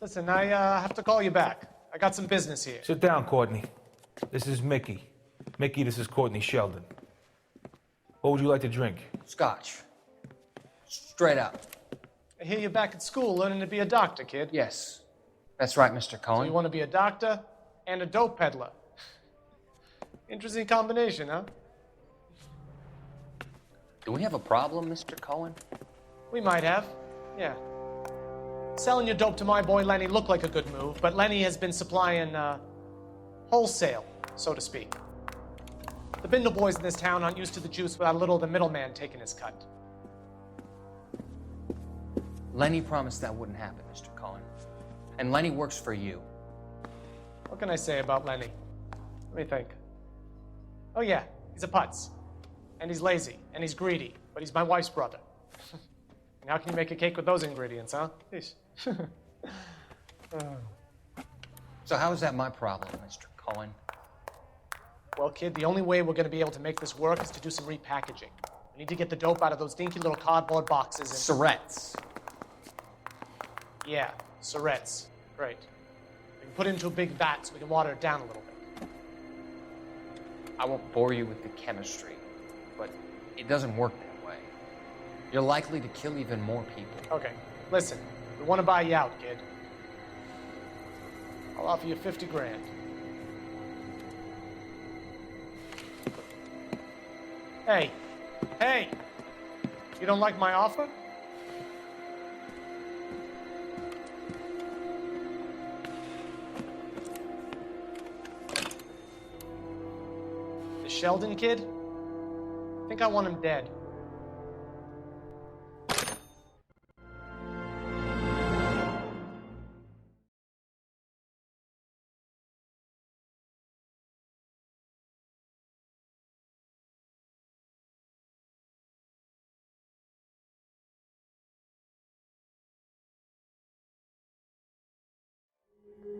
Listen, I have to call you back. I got some business here. Sit down, Courtney. This is Mickey. Mickey, this is Courtney Sheldon. What would you like to drink? Scotch. Straight up. I hear you're back at school learning to be a doctor, kid. Yes. That's right, Mr. So Cohen. you want to be a doctor and a dope peddler. Interesting combination, huh? Do we have a problem, Mr. Cohen? We might have, yeah. Selling your dope to my boy Lenny looked like a good move, but Lenny has been supplying, wholesale, so to speak. The Bindle boys in this town aren't used to the juice without a little of the middleman taking his cut. Lenny promised that wouldn't happen, Mr. Cohen. And Lenny works for you. What can I say about Lenny? Let me think. Oh yeah, he's a putz. And he's lazy, and he's greedy, but he's my wife's brother. And how can you make a cake with those ingredients, huh? Yeesh. So how is that my problem, Mr. Cohen? Well, kid, the only way we're going to be able to make this work is to do some repackaging. We need to get the dope out of those dinky little cardboard boxes and... Surrettes. Yeah, surrettes. Great. We can put it into a big vat so we can water it down a little bit. I won't bore you with the chemistry, but it doesn't work that way. You're likely to kill even more people. Okay, listen. We want to buy you out, kid. I'll offer you 50 grand. Hey, hey! You don't like my offer? The Sheldon kid? I think I want him dead. You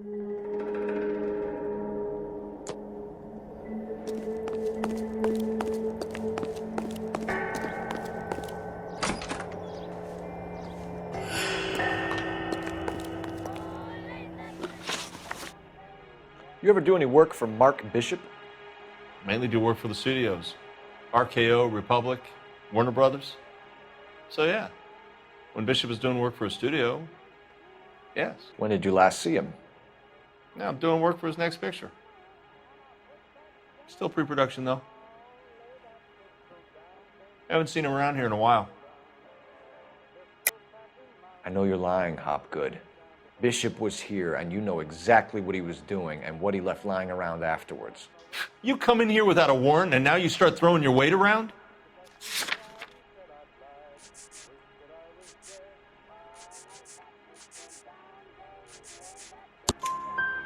ever do any work for Mark Bishop? Mainly do work for the studios. RKO, Republic, Warner Brothers. So yeah, when Bishop is doing work for a studio, yes. When did you last see him? Now I'm doing work for his next picture. Still pre-production though. Haven't seen him around here in a while. I know you're lying, Hopgood. Bishop was here, and you know exactly what he was doing and what he left lying around afterwards. You come in here without a warrant, and now you start throwing your weight around?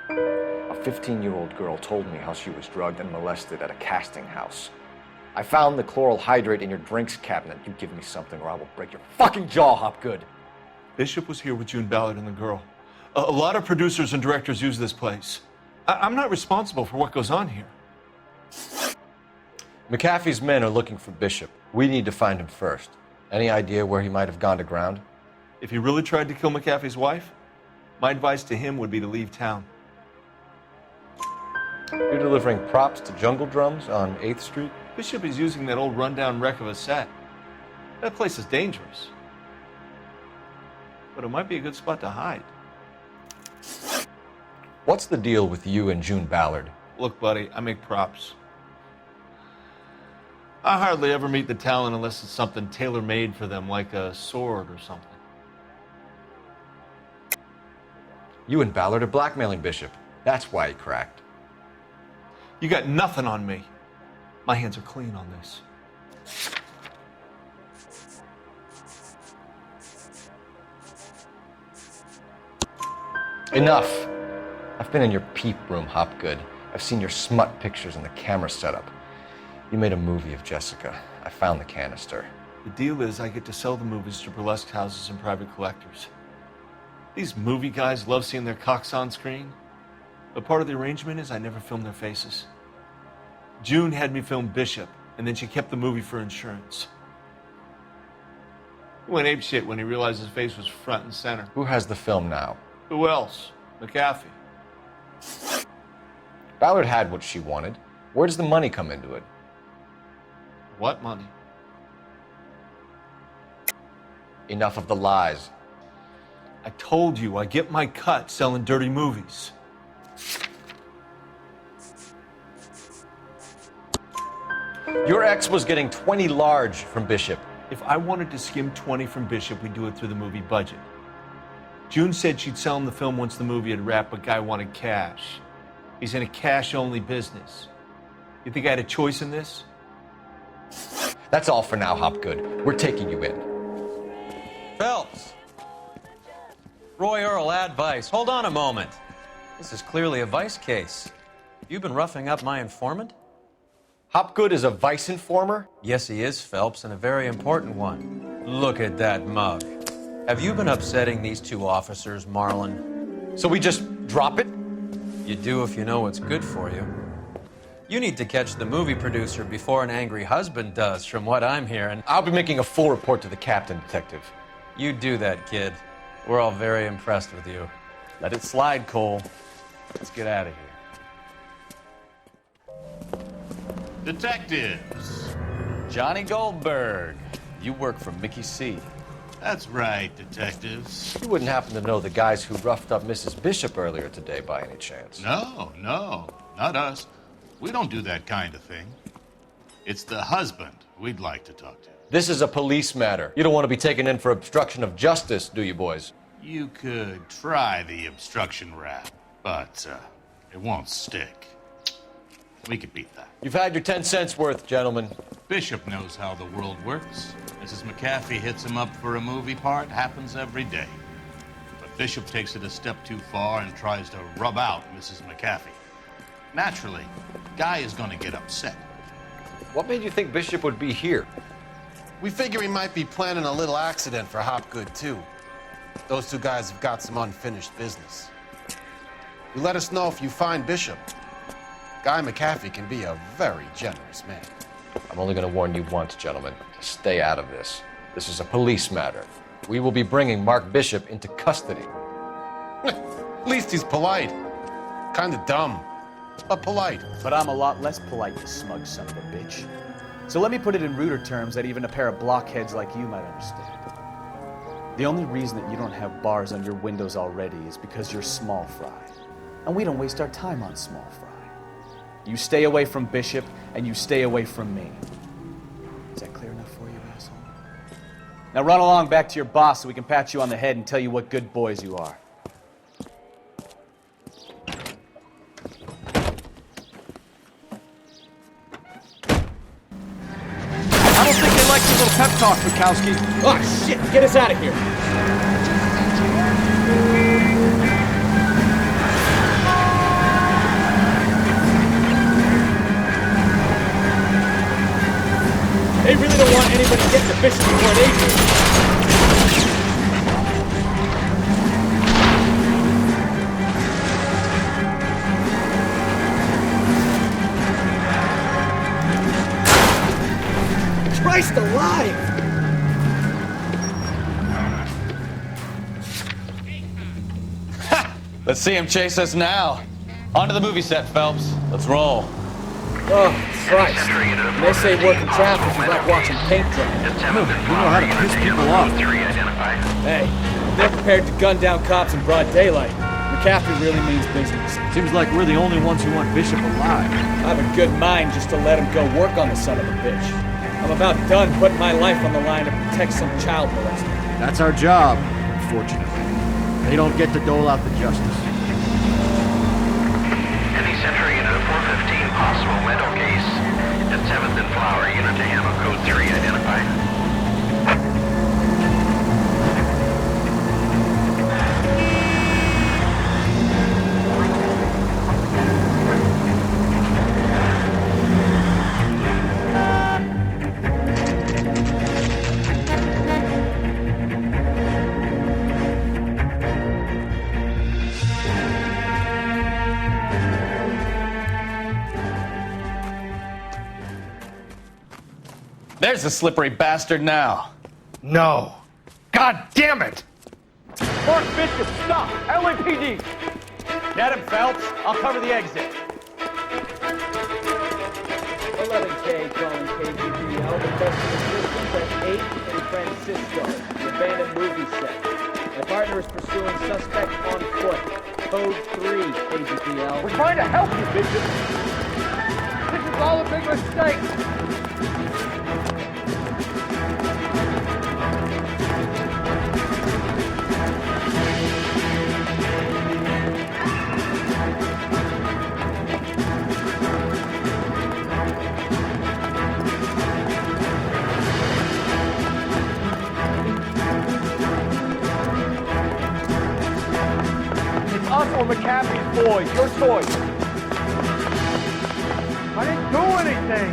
A 15-year-old girl told me how she was drugged and molested at a casting house. I found the chloral hydrate in your drinks cabinet. You give me something or I will break your fucking jaw, Hopgood. Bishop was here with June Ballard and the girl. A lot of producers and directors use this place. I'm not responsible for what goes on here. McAfee's men are looking for Bishop. We need to find him first. Any idea where he might have gone to ground? If he really tried to kill McAfee's wife, my advice to him would be to leave town. You're delivering props to Jungle Drums on 8th Street? Bishop is using that old rundown wreck of a set. That place is dangerous. But it might be a good spot to hide. What's the deal with you and June Ballard? Look, buddy, I make props. I hardly ever meet the talent unless it's something tailor-made for them, like a sword or something. You and Ballard are blackmailing Bishop. That's why he cracked. You got nothing on me. My hands are clean on this. Enough. I've been in your peep room, Hopgood. I've seen your smut pictures and the camera setup. You made a movie of Jessica. I found the canister. The deal is I get to sell the movies to burlesque houses and private collectors. These movie guys love seeing their cocks on screen, but part of the arrangement is I never film their faces. June had me film Bishop, and then she kept the movie for insurance. He went apeshit when he realized his face was front and center. Who has the film now? Who else? McAfee. Ballard had what she wanted. Where does the money come into it? What money? Enough of the lies. I told you I get my cut selling dirty movies. Your ex was getting 20 large from Bishop. If I wanted to skim 20 from Bishop, we'd do it through the movie budget. June said she'd sell him the film once the movie had wrapped, but Guy wanted cash. He's in a cash-only business. You think I had a choice in this? That's all for now, Hopgood. We're taking you in. Phelps! Roy Earl, advice. Hold on a moment. This is clearly a vice case. You've been roughing up my informant? Hopgood is a vice informer? Yes, he is, Phelps, and a very important one. Look at that mug. Have you been upsetting these two officers, Marlin? So we just drop it? You do if you know what's good for you. You need to catch the movie producer before an angry husband does, from what I'm hearing. I'll be making a full report to the captain, Detective. You do that, kid. We're all very impressed with you. Let it slide, Cole. Let's get out of here. Detectives. Johnny Goldberg. You work for Mickey C. That's right, detectives. You wouldn't happen to know the guys who roughed up Mrs. Bishop earlier today by any chance? No, not us. We don't do that kind of thing. It's the husband we'd like to talk to. This is a police matter. You don't want to be taken in for obstruction of justice, do you, boys? You could try the obstruction rap, but it won't stick. We could beat that. You've had your 10 cents worth, gentlemen. Bishop knows how the world works. Mrs. McAfee hits him up for a movie part. Happens every day. But Bishop takes it a step too far and tries to rub out Mrs. McAfee. Naturally, Guy is going to get upset. What made you think Bishop would be here? We figure he might be planning a little accident for Hopgood, too. Those two guys have got some unfinished business. You let us know if you find Bishop. Guy McAfee can be a very generous man. I'm only going to warn you once, gentlemen. Stay out of this. This is a police matter. We will be bringing Mark Bishop into custody. At least he's polite. Kind of dumb, but polite. But I'm a lot less polite, you smug son of a bitch. So let me put it in ruder terms that even a pair of blockheads like you might understand. The only reason that you don't have bars on your windows already is because you're small fry. And we don't waste our time on small fry. You stay away from Bishop, and you stay away from me. Is that clear enough for you, asshole? Now run along back to your boss so we can pat you on the head and tell you what good boys you are. I don't think they like your little pep talk, Bukowski. Oh, shit! Get us out of here! They really don't want anybody getting the Bishop before they do. Christ alive! Let's see him chase us now. Onto the movie set, Phelps. Let's roll. Oh, Christ. When they say working traffic is like watching paint dry. You know how to piss people off. Hey, they're prepared to gun down cops in broad daylight. McAfee really means business. Seems like we're the only ones who want Bishop alive. I have a good mind just to let him go work on the son of a bitch. I'm about done putting my life on the line to protect some child molester. That's our job, unfortunately. They don't get to dole out the justice. Any Central unit of 415, possible mental case. At 7th and Flower, unit to ammo code 3 identified. There's the slippery bastard now. No. God damn it! Mark Bishop, stop! LAPD! Get him, Phelps. I'll cover the exit. 11K calling KGPL. Requesting assistance at 8 in Francisco, the abandoned movie set. My partner is pursuing suspect on foot. Code 3, KGPL. We're trying to help you, Bishop. This is all a big mistake. Or McAfee's boys, your choice. I didn't do anything.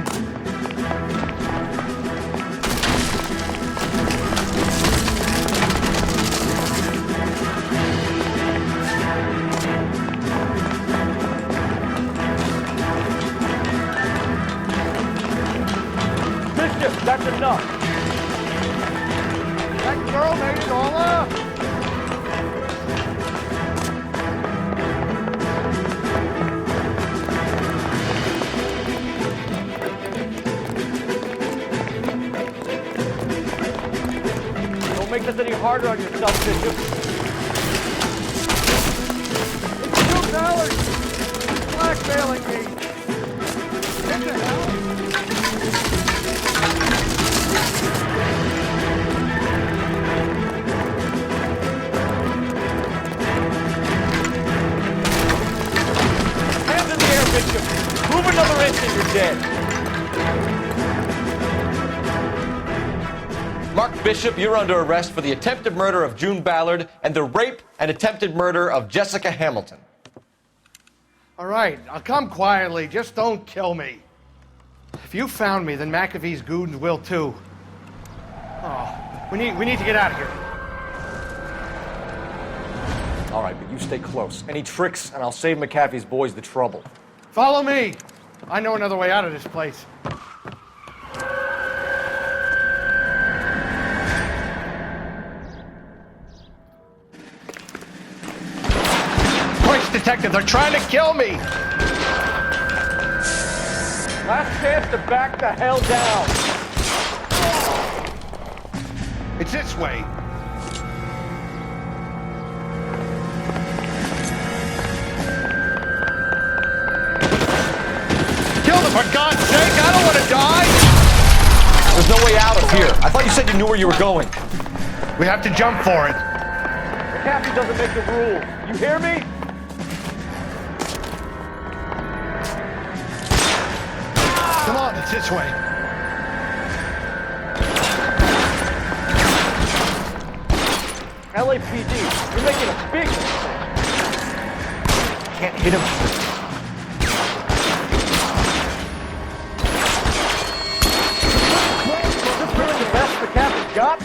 Bishop, that's enough. That girl made it all up. Make this any harder on yourself, Bishop. It's you, Ballard! Blackmailing me! What the hell? Hands in the air, Bishop! Move another inch and you're dead! Mark Bishop, you're under arrest for the attempted murder of June Ballard and the rape and attempted murder of Jessica Hamilton. All right, I'll come quietly. Just don't kill me. If you found me, then McAfee's goons will too. Oh, we need to get out of here. All right, but you stay close. Any tricks, and I'll save McAfee's boys the trouble. Follow me. I know another way out of this place. Christ, detective, they're trying to kill me. Last chance to back the hell down. It's this way. Kill them, for God's sake! I don't want to die! There's no way out of here. I thought you said you knew where you were going. We have to jump for it. McAfee doesn't make the rules. You hear me? Come on, it's this way. LAPD, you're making a big mistake. Can't hit him. Is this really the best McAfee's got?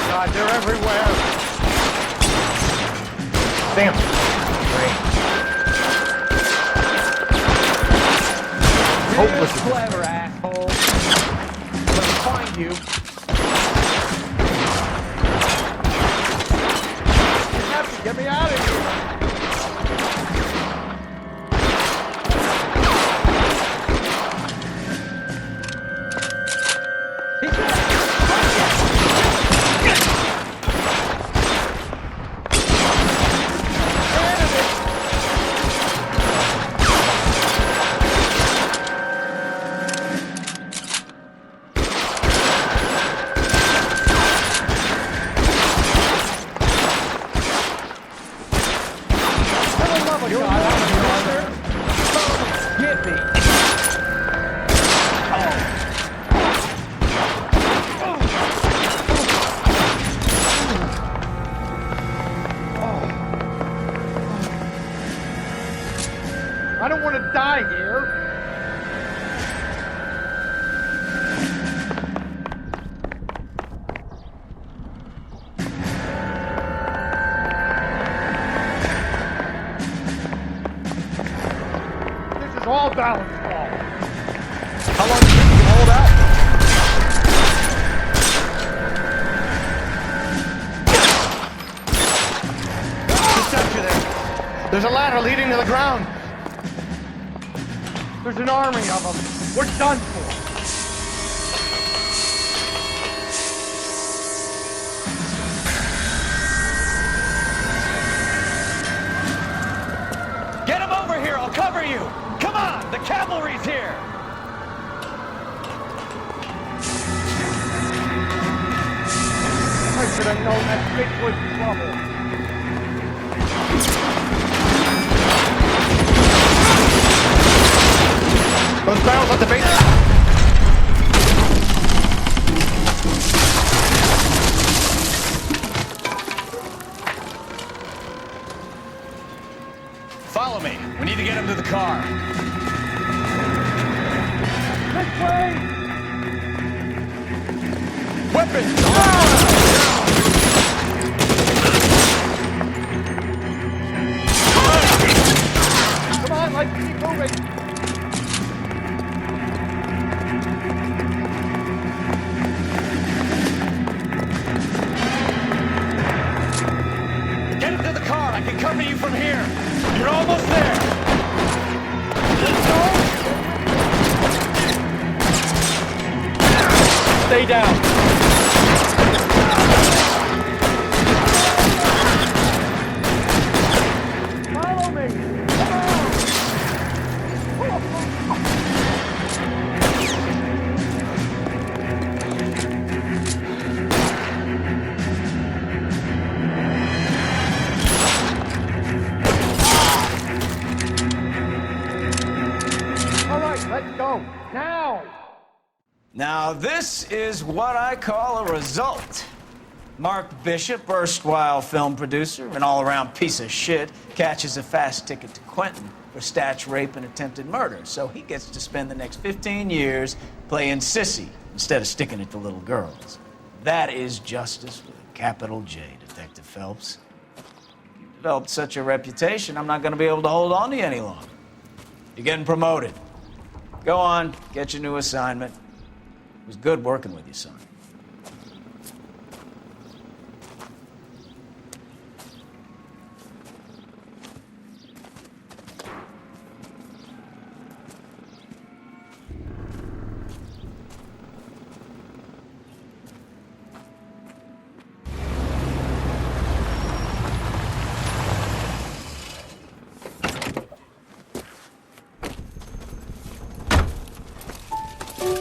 God, they're everywhere. Damn. Hopeless. Clever, asshole. Let's find you. You have to get me out of here. I don't want to die here. This is all balance ball. How long do you think you can hold out? Deception there. There's a ladder leading to the ground. There's an army of them. We're done for. Get him over here, I'll cover you! Come on, the cavalry's here! I should have known that bitch was trouble. Those barrels at the base. Follow me. We need to get him to the car. This way! Weapons! Come on, let's keep moving. Get him to the car. I can cover you from here. You're almost there. Stay down. Follow me. All right, let's go. Now. Now, this is what I call a result. Mark Bishop, erstwhile film producer, an all-around piece of shit, catches a fast ticket to Quentin for statch rape and attempted murder, so he gets to spend the next 15 years playing sissy instead of sticking it to little girls. That is justice with a capital J, Detective Phelps. You developed such a reputation, I'm not going to be able to hold on to you any longer. You're getting promoted. Go on, get your new assignment. It was good working with you, son.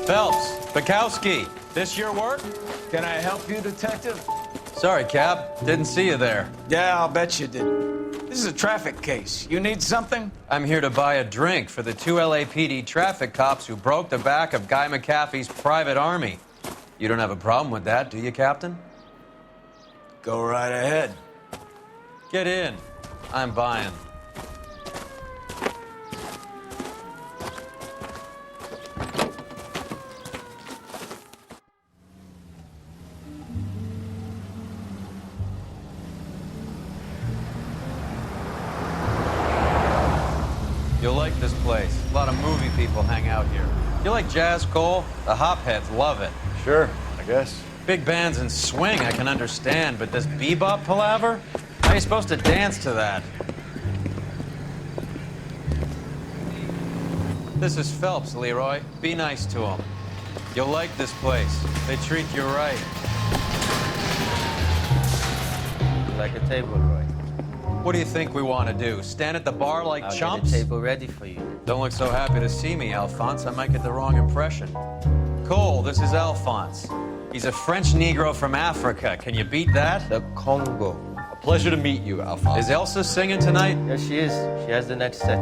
Phelps, Bukowski, this your work? Can I help you, Detective? Sorry, Cap. Didn't see you there. Yeah, I'll bet you did. This is a traffic case. You need something? I'm here to buy a drink for the 2 LAPD traffic cops who broke the back of Guy McAfee's private army. You don't have a problem with that, do you, Captain? Go right ahead. Get in. I'm buying. You'll like this place. A lot of movie people hang out here. You like jazz, Cole? The hopheads love it. Sure, I guess. Big bands and swing I can understand, but this bebop palaver? How are you supposed to dance to that? This is Phelps, Leroy. Be nice to him. You'll like this place. They treat you right. Like a table, Roy. What do you think we want to do? Stand at the bar like I'll chumps? get a table ready for you. Don't look so happy to see me, Alphonse. I might get the wrong impression. Cole, this is Alphonse. He's a French Negro from Africa. Can you beat that? The Congo. A pleasure to meet you, Alphonse. Is Elsa singing tonight? Yes, she is. She has the next set.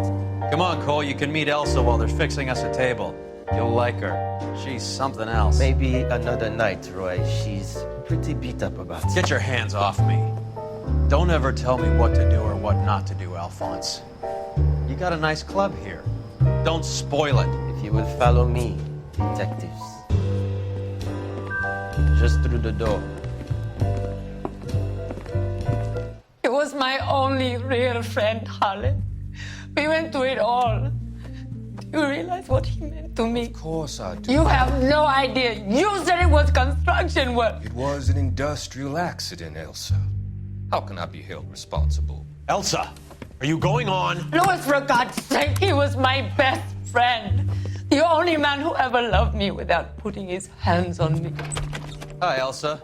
Come on, Cole. You can meet Elsa while they're fixing us a table. You'll like her. She's something else. Maybe another night, Roy. She's pretty beat up about it. Get your hands off me. Don't ever tell me what to do or what not to do, Alphonse. You got a nice club here. Don't spoil it. If you will follow me, detectives. Just through the door. He was my only real friend, Harlan. We went through it all. Do you realize what he meant to me? Of course I do. You have no idea. You said it was construction work. It was an industrial accident, Elsa. How can I be held responsible? Elsa, are you going on? Louis, for God's sake, he was my best friend. The only man who ever loved me without putting his hands on me. Hi, Elsa.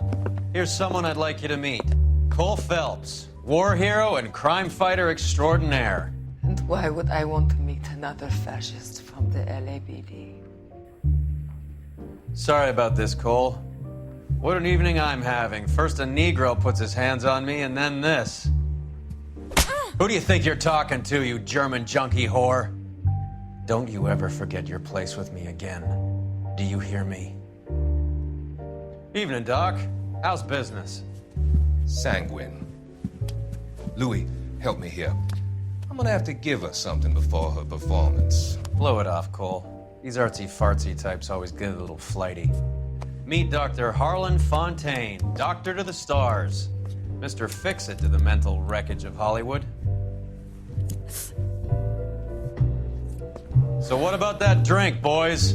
Here's someone I'd like you to meet. Cole Phelps, war hero and crime fighter extraordinaire. And why would I want to meet another fascist from the LAPD? Sorry about this, Cole. What an evening I'm having. First a Negro puts his hands on me, and then this. Who do you think you're talking to, you German junkie whore? Don't you ever forget your place with me again. Do you hear me? Evening, Doc. How's business? Sanguine. Louis, help me here. I'm gonna have to give her something before her performance. Blow it off, Cole. These artsy-fartsy types always get a little flighty. Meet Dr. Harlan Fontaine, doctor to the stars. Mr. Fix-It to the mental wreckage of Hollywood. So what about that drink, boys?